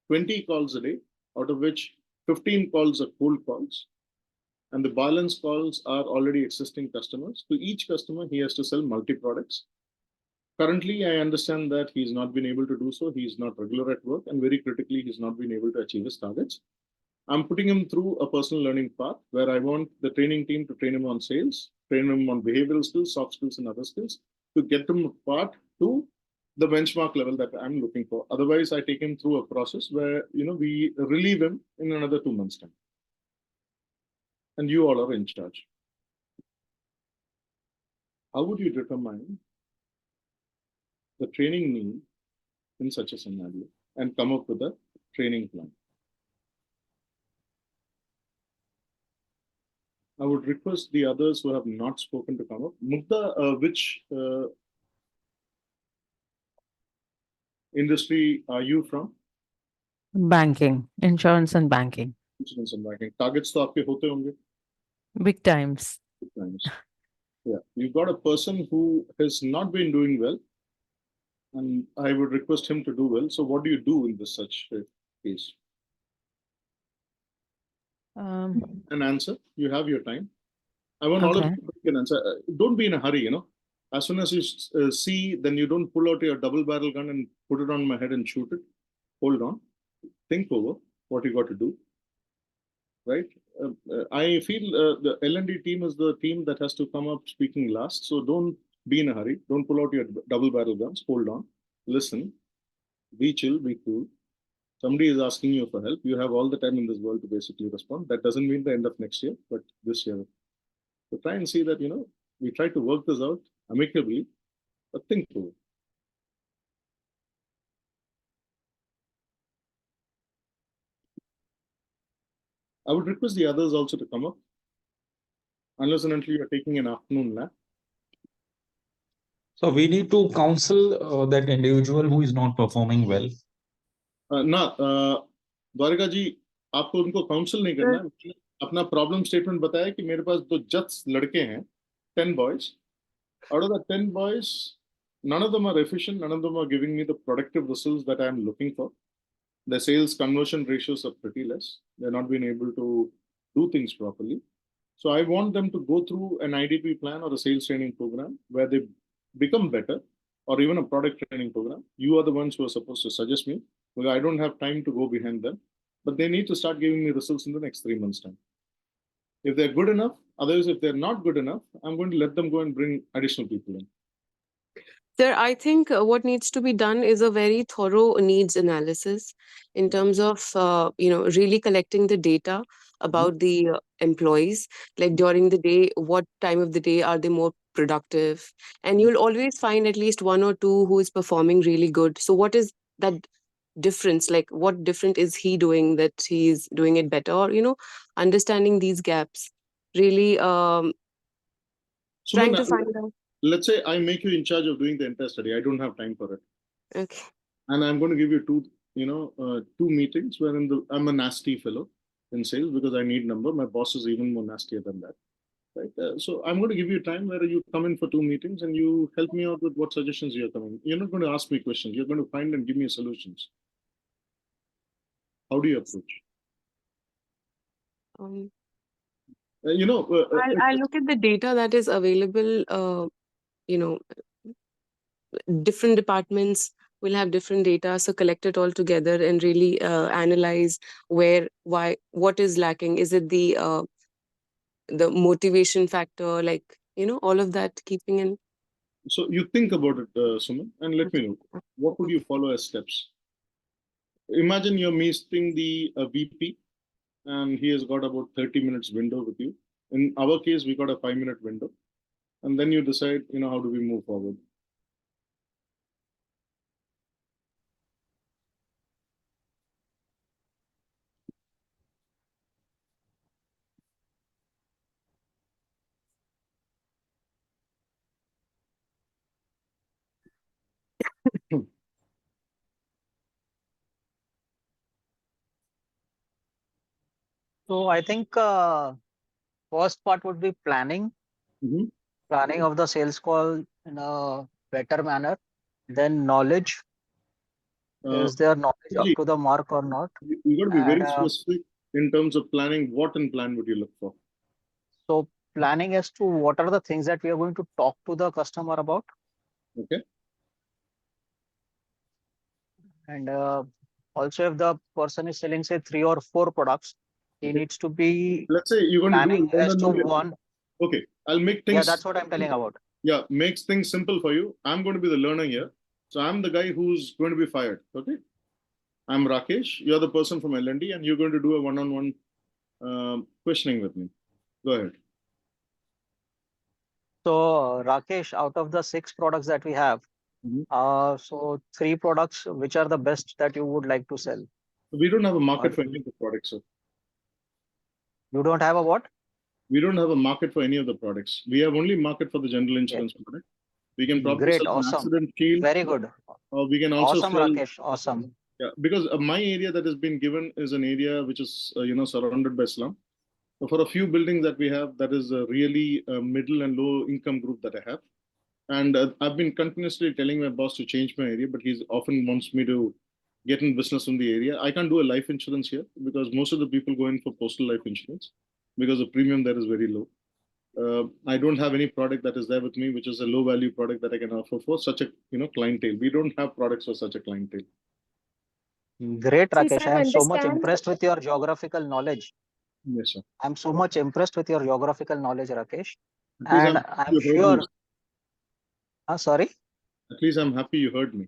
20 calls a day, out of which 15 calls are cold calls. And the balance calls are already existing customers. To each customer, he has to sell multi-products. Currently, I understand that he's not been able to do so. He's not regular at work, and very critically, he's not been able to achieve his targets. I'm putting him through a personal learning path where I want the training team to train him on sales, train him on behavioral skills, soft skills, and other skills to get him apart to the benchmark level that I'm looking for. Otherwise, I take him through a process where we relieve him in another 2 months' time. And you all are in charge. How would you determine the training need in such a scenario and come up with a training plan? I would request the others who have not spoken to come up. Mukta, which industry are you from? Banking, insurance and banking. Insurance and banking. Targets तो आपके होते होंगे? Big times. Big times. Yeah, you've got a person who has not been doing well, and I would request him to do well. So, what do you do in this such case? An answer. You have your time. I want all of you to take an answer. Don't be in a hurry. You know, as soon as you see, then you don't pull out your double barrel gun and put it on my head and shoot it. Hold on. Think over what you got to do. Right. I feel the L&D team is the team that has to come up speaking last. So don't be in a hurry. Don't pull out your double barrel guns. Hold on. Listen. Be chill. Be cool. Somebody is asking you for help. You have all the time in this world to basically respond. That doesn't mean the end of next year, but this year. So try and see that, you know, we try to work this out amicably, but think through it. I would request the others also to come up, unless and until you are taking an afternoon nap. So we need to counsel that individual who is not performing well. Dwarika जी, आपको उनको council नहीं करना है. अपना problem statement बताया कि मेरे पास 2 जट्स लड़के हैं, 10 boys. Out of the 10 boys, none of them are efficient, none of them are giving me the productive results that I am looking for. The sales conversion ratios are pretty less. They're not being able to do things properly. So I want them to go through an IDP plan or a sales training program where they become better, or even a product training program. You are the ones who are supposed to suggest me, because I don't have time to go behind them. But they need to start giving me results in the next 3 months' time. If they're good enough, otherwise, if they're not good enough, I'm going to let them go and bring additional people in. Sir, I think what needs to be done is a very thorough needs analysis in terms of, really collecting the data about the employees, like during the day, what time of the day are they more productive? And you'll always find at least 1 or 2 who is performing really good. So what is that difference? Like, what different is he doing that he's doing it better? Or, understanding these gaps, really trying to find out. Let's say I make you in charge of doing the entire study. I don't have time for it. Okay. And I'm going to give you 2 meetings wherein I'm a nasty fellow in sales because I need number. My boss is even more nastier than that. Right? So I'm going to give you time where you come in for 2 meetings and you help me out with what suggestions you're coming. You're not going to ask me questions. You're going to find and give me solutions. How do you approach? I'll look at the data that is available. Different departments will have different data, so collect it all together and really analyze where, why, what is lacking. Is it the motivation factor, like all of that keeping in? So you think about it, Suman, and let me know, what would you follow as steps? Imagine you're meeting the VP and he has got about 30 minutes window with you. In our case, we got a 5-minute window, and then you decide, how do we move forward? So I think first part would be planning. Planning of the sales call in a better manner. Then knowledge. Is there knowledge up to the mark or not? You got to be very specific in terms of planning. What in plan would you look for? So planning as to what are the things that we are going to talk to the customer about. Okay. And also, if the person is selling, say, 3 or 4 products, he needs to be. Let's say you're going to do as to one. Okay, I'll make things. Yeah, that's what I'm telling about. Yeah, makes things simple for you. I'm going to be the learner here. So I'm the guy who's going to be fired. Okay. I'm Rakesh. You're the person from L&D, and you're going to do a one-on-one questioning with me. Go ahead. So Rakesh, out of the 6 products that we have, so 3 products, which are the best that you would like to sell? We don't have a market for any of the products, sir. You don't have a what? We don't have a market for any of the products. We have only market for the general insurance product. We can probably Great, sell an awesome. accident shield, Very good. or we can also Awesome, sell. Rakesh. Awesome. Yeah, because my area that has been given is an area which is surrounded by slum. So for a few buildings that we have, that is a really middle and low income group that I have. And I've been continuously telling my boss to change my area, but he often wants me to get in business from the area. I can't do a life insurance here because most of the people go in for postal life insurance because the premium there is very low. I don't have any product that is there with me, which is a low value product that I can offer for such a clientele. We don't have products for such a clientele. Great, So if Rakesh. I I am so much understand, impressed with your geographical knowledge. Yes, sir. I'm so much impressed with your geographical knowledge, Rakesh. At least And I'm happy I'm you heard me. sure. Sorry. At least I'm happy you heard me.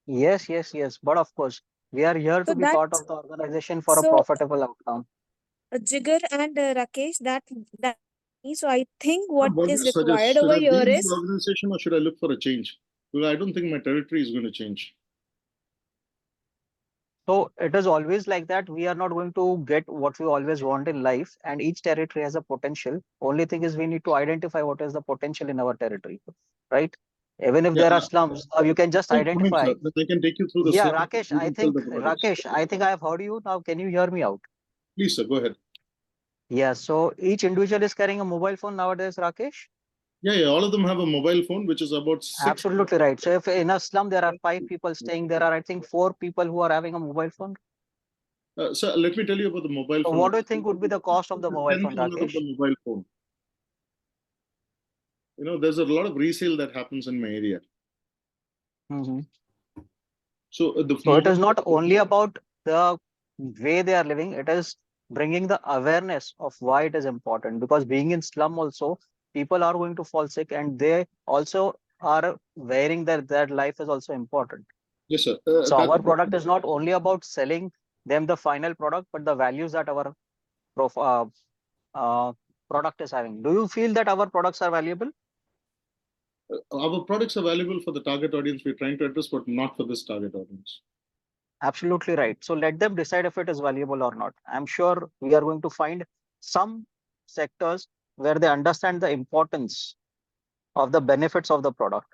Yes, yes, yes. But of course, we are here so to be that part of the organization for a so profitable outcome. Jigar and Rakesh, that so I think Now, what what do is you suggest? required Should over I be here in is the organization or should I look for a change? Because I don't think my territory is going to change. So it is always like that. We are not going to get what we always want in life, and each territory has a potential. Only thing is we need to identify what is the potential in our territory, right? Even if Yeah, there are slums, you can just point coming, identify. sir. Then I can take you through the Yeah, slums. Rakesh, You I can sell think the products. I have heard you now. Can you hear me out? Please, sir, go ahead. Yeah, so each individual is carrying a mobile phone nowadays, Rakesh. Yeah, all of them have a mobile phone, which is about 6. Absolutely right. So if in a slum there are 5 people staying, there are I think 4 people who are having a mobile phone. Sir, let me tell you about the mobile So phone. what do you think would be the cost of the mobile phone, $10,000 of Rakesh? the mobile phone. There's a lot of resale that happens in my area. So the So it is mobile. not only about the way they are living, it is bringing the awareness of why it is important. Because being in slum also, people are going to fall sick and they also are wearing that life is also important. Yes, sir. So our product is not only about selling them the final product, but the values that our product is having. Do you feel that our products are valuable? Our products are valuable for the target audience we're trying to address, but not for this target audience. Absolutely right. So let them decide if it is valuable or not. I'm sure we are going to find some sectors where they understand the importance of the benefits of the product.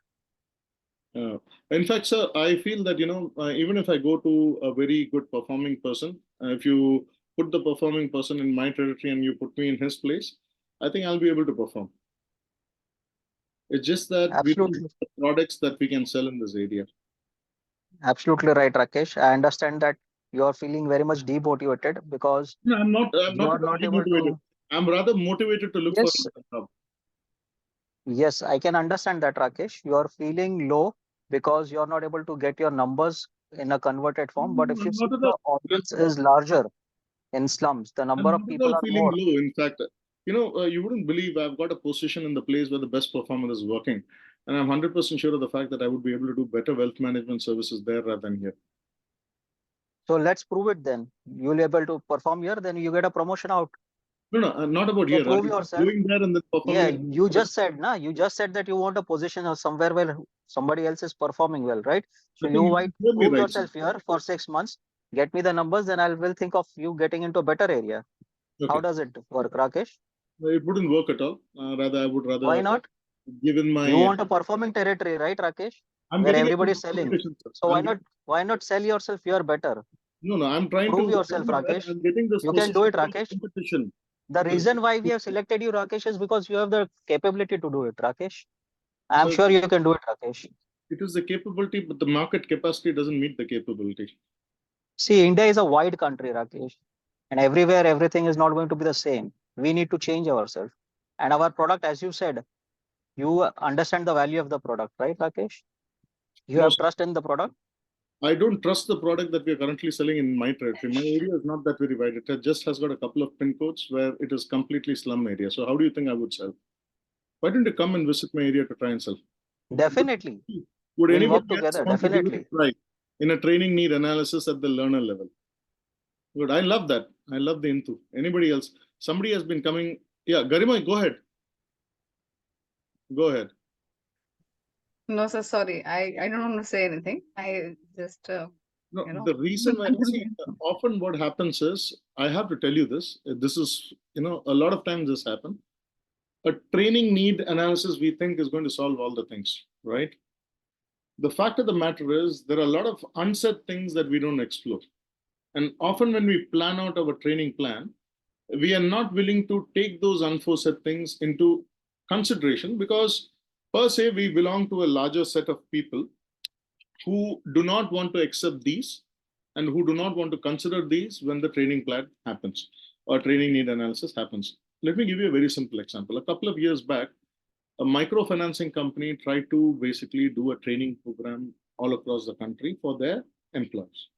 In fact, sir, I feel that, even if I go to a very good performing person, if you put the performing person in my territory and you put me in his place, I think I'll be able to perform. It's just that we don't have the products that we can sell in this area. Absolutely right, Rakesh. I understand that you are feeling very much demotivated because No, I'm not able demotivated. to. I'm rather motivated to look for a job. Yes, I can understand that, Rakesh. You are feeling low because you're not able to get your numbers in a converted form. But if you I'm see not at the all, audience is larger in slums, the I'm number of not at people all are feeling more. low. In fact, you wouldn't believe I've got a position in the place where the best performer is working. And I'm 100% sure of the fact that I would be able to do better wealth management services there rather than here. So let's prove it then. You'll be able to perform here, then you get a promotion out. No, not about So here. prove Right? yourself. Doing there and then Yeah, performing. you just said, na, you just said that you want a position or somewhere where somebody else is performing well, right? So I you think you might heard me prove right, sir. yourself here for 6 months, get me the numbers, then I will think of you getting into a better area. Okay. How does it work, Rakesh? It wouldn't work at all. I would rather. Why not? Given my. You want a performing territory, right, Rakesh? I'm Where getting everybody is selling. So why not sell yourself here better? No, I'm trying Prove to. yourself, Rakesh. I'm getting this You can do it, position Rakesh. competition. The reason why we have selected you, Rakesh, is because you have the capability to do it, Rakesh. I'm So sure you can do it, Rakesh. it is the capability, but the market capacity doesn't meet the capability. See, India is a wide country, Rakesh, and everywhere everything is not going to be the same. We need to change ourselves. And our product, as you said, you understand the value of the product, right, Rakesh? You No, have sir. trust in the product. I don't trust the product that we are currently selling in my territory. My area is not that very wide. It just has got a couple of pin codes where it is completely slum area. So how do you think I would sell? Why don't you come and visit my area to try and sell? Definitely. Would We'll anybody work else together, want to give it definitely. a try in a training need analysis at the learner level? Good. I love that. I love the Intu. Anybody else? Somebody has been coming. Yeah, Garima, go ahead. Go ahead. No, sir, sorry. I don't want to say anything. I just No, you know. the reason why, see, often what happens is, I have to tell you this, this is, a lot of times this happen. A training need analysis we think is going to solve all the things, right? The fact of the matter is there are a lot of unsaid things that we don't explore. And often when we plan out our training plan, we are not willing to take those unforesaid things into consideration because per se we belong to a larger set of people who do not want to accept these and who do not want to consider these when the training plan happens or training need analysis happens. Let me give you a very simple example. A couple of years back, a microfinancing company tried to basically do a training program all across the country for their employees.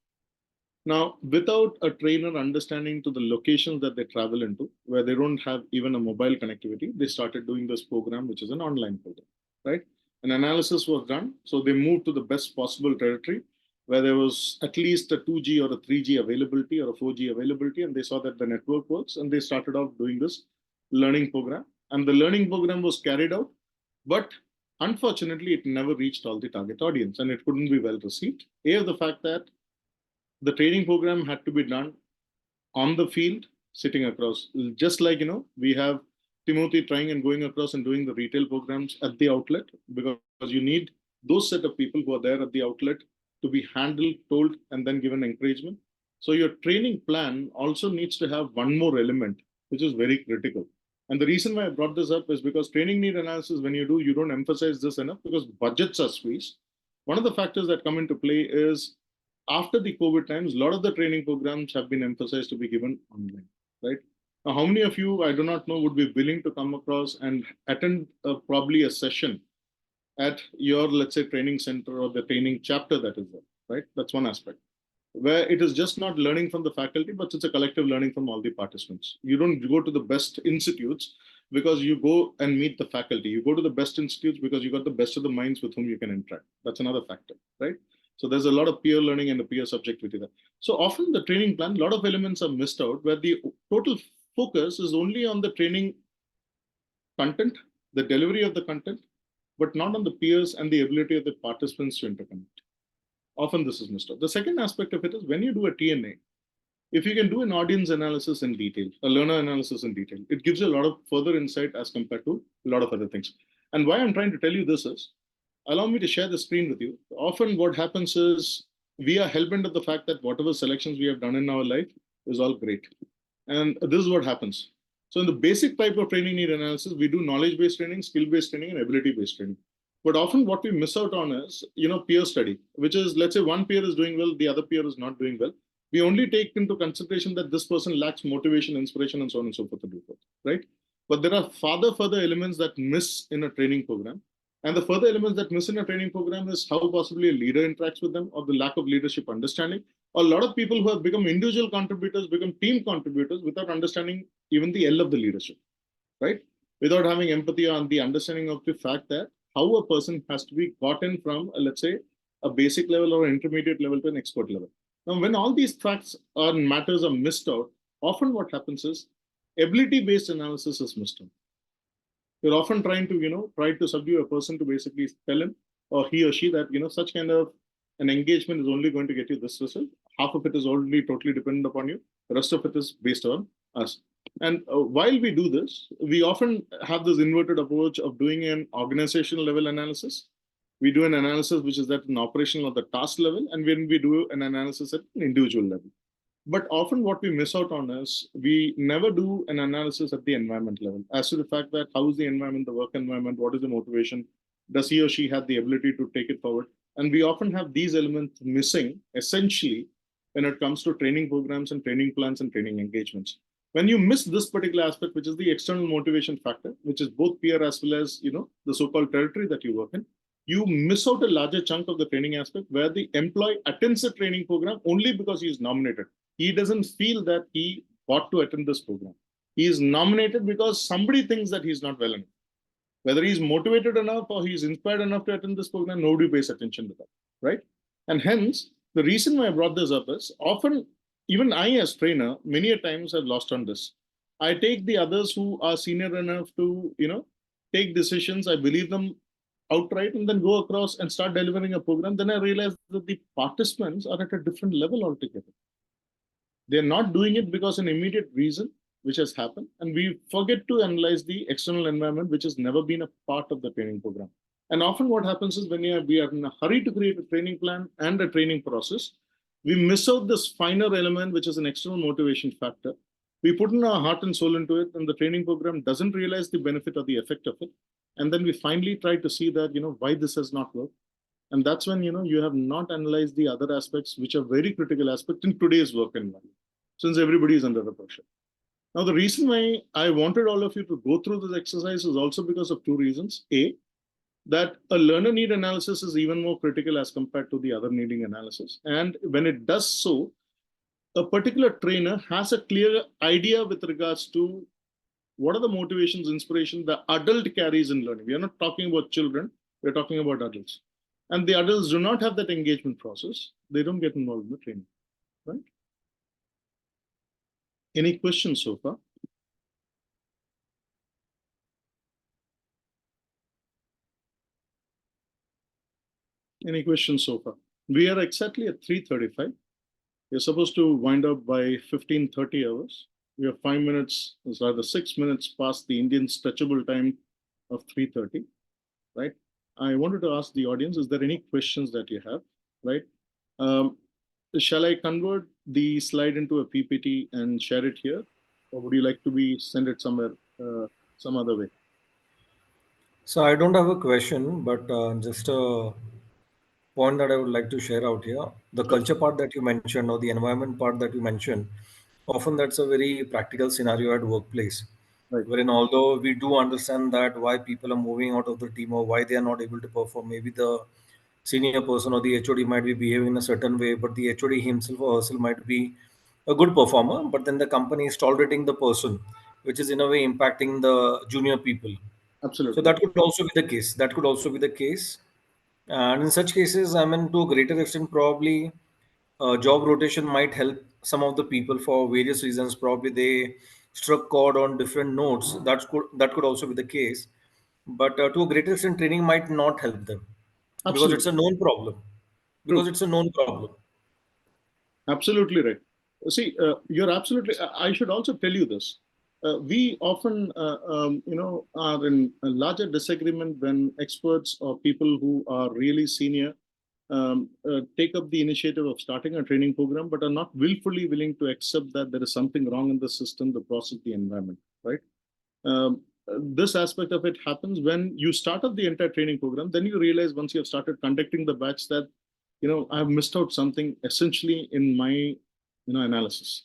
Now, without a trainer understanding to the locations that they travel into, where they don't have even a mobile connectivity, they started doing this program, which is an online program, right? An analysis was done. So they moved to the best possible territory where there was at least a 2G or a 3G availability or a 4G availability. And they saw that the network works and they started off doing this learning program. And the learning program was carried out, but unfortunately, it never reached all the target audience and it couldn't be well received. The fact that the training program had to be done on the field, sitting across, just like, we have Timothy trying and going across and doing the retail programs at the outlet, because you need those set of people who are there at the outlet to be handled, told, and then given encouragement. So your training plan also needs to have one more element, which is very critical. And the reason why I brought this up is because training need analysis, when you do, you don't emphasize this enough because budgets are squeezed. One of the factors that come into play is after the COVID times, a lot of the training programs have been emphasized to be given online, right? Now, how many of you, I do not know, would be willing to come across and attend probably a session at your, let's say, training center or the training chapter that is there, right? That's one aspect where it is just not learning from the faculty, but it's a collective learning from all the participants. You don't go to the best institutes because you go and meet the faculty. You go to the best institutes because you got the best of the minds with whom you can interact. That's another factor, right? So there's a lot of peer learning and a peer subjectivity there. So often the training plan, a lot of elements are missed out where the total focus is only on the training content, the delivery of the content, but not on the peers and the ability of the participants to interconnect. Often this is missed out. The second aspect of it is when you do a TNA, if you can do an audience analysis in detail, a learner analysis in detail, it gives you a lot of further insight as compared to a lot of other things. And why I'm trying to tell you this is, allow me to share the screen with you. Often what happens is we are hell-bent of the fact that whatever selections we have done in our life is all great. And this is what happens. So in the basic type of training need analysis, we do knowledge-based training, skill-based training, and ability-based training. But often what we miss out on is, peer study, which is, let's say one peer is doing well, the other peer is not doing well. We only take into consideration that this person lacks motivation, inspiration, and so on and so forth, right? But there are further elements that miss in a training program. And the further elements that miss in a training program is how possibly a leader interacts with them, or the lack of leadership understanding. A lot of people who have become individual contributors become team contributors without understanding even the L of the leadership, right? Without having empathy on the understanding of the fact that how a person has to be gotten from, let's say, a basic level or intermediate level to an expert level. Now, when all these facts or matters are missed out, often what happens is ability-based analysis is missed out. You're often trying to subdue a person to basically tell him or he or she that, such kind of an engagement is only going to get you this result. Half of it is already totally dependent upon you. The rest of it is based on us. And while we do this, we often have this inverted approach of doing an organizational level analysis. We do an analysis which is at an operational or the task level, and when we do an analysis at an individual level. But often what we miss out on is we never do an analysis at the environment level, as to the fact that how is the environment, the work environment, what is the motivation, does he or she have the ability to take it forward? And we often have these elements missing, essentially, when it comes to training programs and training plans and training engagements. When you miss this particular aspect, which is the external motivation factor, which is both peer as well as, the so-called territory that you work in, you miss out a larger chunk of the training aspect where the employee attends a training program only because he is nominated. He doesn't feel that he ought to attend this program. He is nominated because somebody thinks that he's not well enough. Whether he's motivated enough or he's inspired enough to attend this program, nobody pays attention to that, right? And hence, the reason why I brought this up is often, even I as trainer, many a times have lost on this. I take the others who are senior enough to, take decisions. I believe them outright and then go across and start delivering a program, then I realized that the participants are at a different level altogether. They're not doing it because an immediate reason which has happened, and we forget to analyze the external environment, which has never been a part of the training program. And often what happens is when we are in a hurry to create a training plan and a training process, we miss out this finer element, which is an external motivation factor. We put in our heart and soul into it, and the training program doesn't realize the benefit or the effect of it. And then we finally try to see that, why this has not worked. And that's when, you have not analyzed the other aspects, which are very critical aspects in today's work environment, since everybody is under the pressure. Now, the reason why I wanted all of you to go through this exercise is also because of two reasons. A, that a learner need analysis is even more critical as compared to the other needing analysis. And when it does so, a particular trainer has a clear idea with regards to what are the motivations, inspiration the adult carries in learning. We are not talking about children, we're talking about adults. And the adults do not have that engagement process. They don't get involved in the training, right? Any questions so far? Any questions so far? We are exactly at 3:35. We're supposed to wind up by 15:30 hours. We have 5 minutes, rather 6 minutes past the Indian stretchable time of 3:30, right? I wanted to ask the audience, is there any questions that you have, right? Shall I convert the slide into a PPT and share it here? Or would you like to send it somewhere, some other way? So I don't have a question, but just a point that I would like to share out here. The culture part that you mentioned or the environment part that you mentioned, often that's a very practical scenario at workplace. Right. Wherein although we do understand that why people are moving out of the team or why they are not able to perform, maybe the senior person or the HOD might be behaving in a certain way, but the HOD himself or herself might be a good performer, but then the company is tolerating the person, which is in a way impacting the junior people. Absolutely. So that could also be the case. That could also be the case. And in such cases, I mean, to a greater extent, probably job rotation might help some of the people for various reasons. Probably they struck chord on different notes. That could also be the case. But to a greater extent, training might not help them because it's Absolutely. a known problem. Because True. it's a known problem. Absolutely right. See, you're absolutely. I should also tell you this. We often, are in a larger disagreement when experts or people who are really senior take up the initiative of starting a training program, but are not willfully willing to accept that there is something wrong in the system, the process, the environment, right? This aspect of it happens when you start up the entire training program. Then you realize once you have started conducting the batch that I've missed out something essentially in my analysis.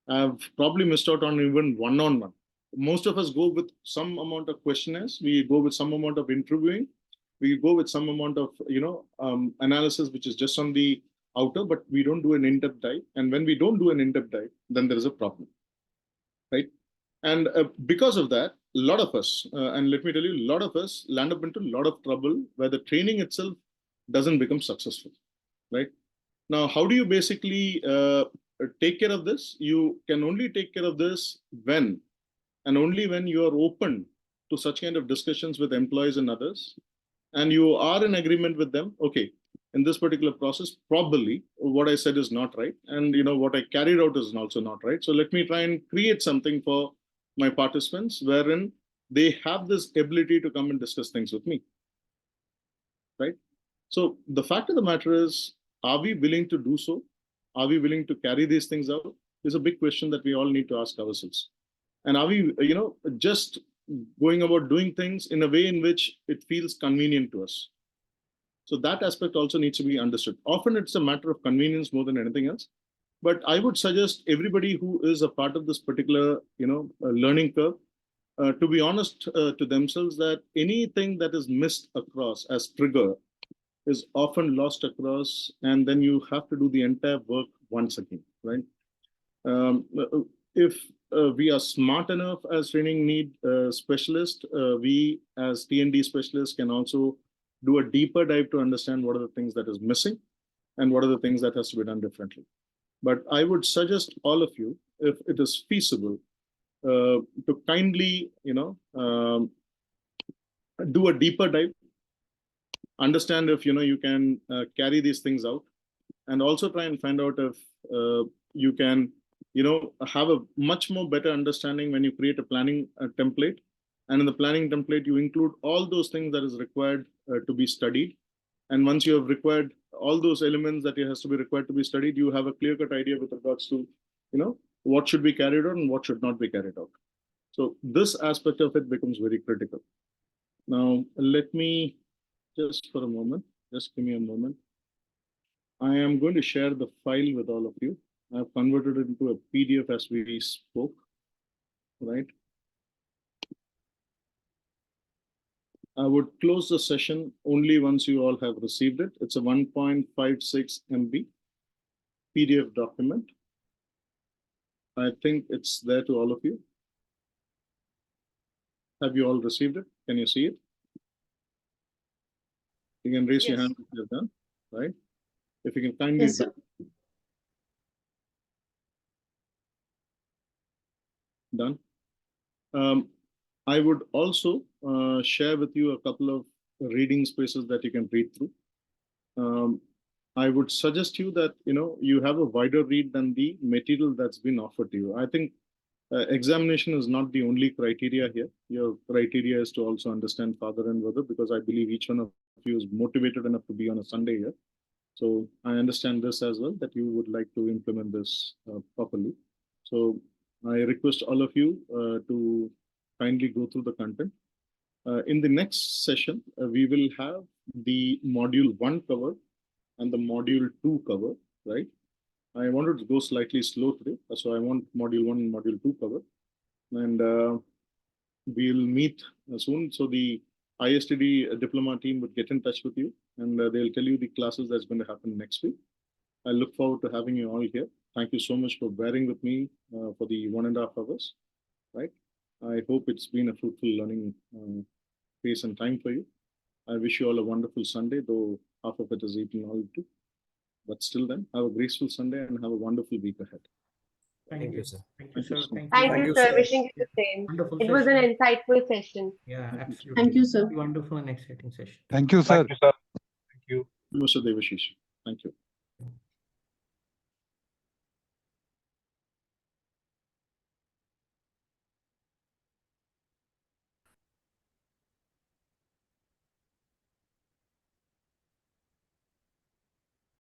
I've probably missed out on even one-on-one. Most of us go with some amount of questionnaires. We go with some amount of interviewing. We go with some amount of analysis, which is just on the outer, but we don't do an in-depth dive. And when we don't do an in-depth dive, then there is a problem, right? And because of that, a lot of us, and let me tell you, a lot of us land up into a lot of trouble where the training itself doesn't become successful, right? Now, how do you basically take care of this? You can only take care of this when, and only when you are open to such kind of discussions with employees and others, and you are in agreement with them. Okay, in this particular process, probably what I said is not right, and what I carried out is also not right. So let me try and create something for my participants wherein they have this ability to come and discuss things with me, right? So the fact of the matter is, are we willing to do so? Are we willing to carry these things out? Is a big question that we all need to ask ourselves. And are we, just going about doing things in a way in which it feels convenient to us? So that aspect also needs to be understood. Often it's a matter of convenience more than anything else. But I would suggest everybody who is a part of this particular, learning curve, to be honest to themselves, that anything that is missed across as trigger is often lost across, and then you have to do the entire work once again, right? If we are smart enough as training need specialists, we as T&D specialists can also do a deeper dive to understand what are the things that is missing and what are the things that has to be done differently. But I would suggest all of you, if it is feasible, to kindly, do a deeper dive understand if you can carry these things out, and also try and find out if you can have a much more better understanding when you create a planning template, and in the planning template you include all those things that is required to be studied. And once you have required all those elements that it has to be required to be studied, you have a clear-cut idea with regards to what should be carried out and what should not be carried out. So this aspect of it becomes very critical. Now let me just for a moment, just give me a moment. I am going to share the file with all of you. I've converted it into a PDF as we spoke, right? I would close the session only once you all have received it. It's a 1.56 MB PDF document. I think it's there to all of you. Have you all received it? Can you see it? You can raise your hand if you're done, right? If you can kindly. Yes, sir. Done. I would also share with you a couple of reading spaces that you can read through. I would suggest you that you have a wider read than the material that's been offered to you. I think examination is not the only criteria here. Your criteria is to also understand father and mother, because I believe each one of you is motivated enough to be on a Sunday here. So I understand this as well, that you would like to implement this properly. So I request all of you to kindly go through the content. In the next session, we will have the module 1 covered and the module 2 covered, right? I wanted to go slightly slow today, so I want module 1 and module 2 covered. And we'll meet soon. So the ISTD diploma team would get in touch with you, and they'll tell you the classes that's going to happen next week. I look forward to having you all here. Thank you so much for bearing with me for the 1.5 hours, right? I hope it's been a fruitful learning pace and time for you. I wish you all a wonderful Sunday, though half of it is eaten all too. But still then, have a graceful Sunday and have a wonderful week ahead. Thank you, sir. Thank you, Thank you, sir. sir. Thank you, sir. sir. Wishing you the same. Wonderful It was an session. insightful session. Yeah, absolutely. Thank you, sir. Wonderful and exciting session. Thank you, sir. Mr. Devashish. Thank you.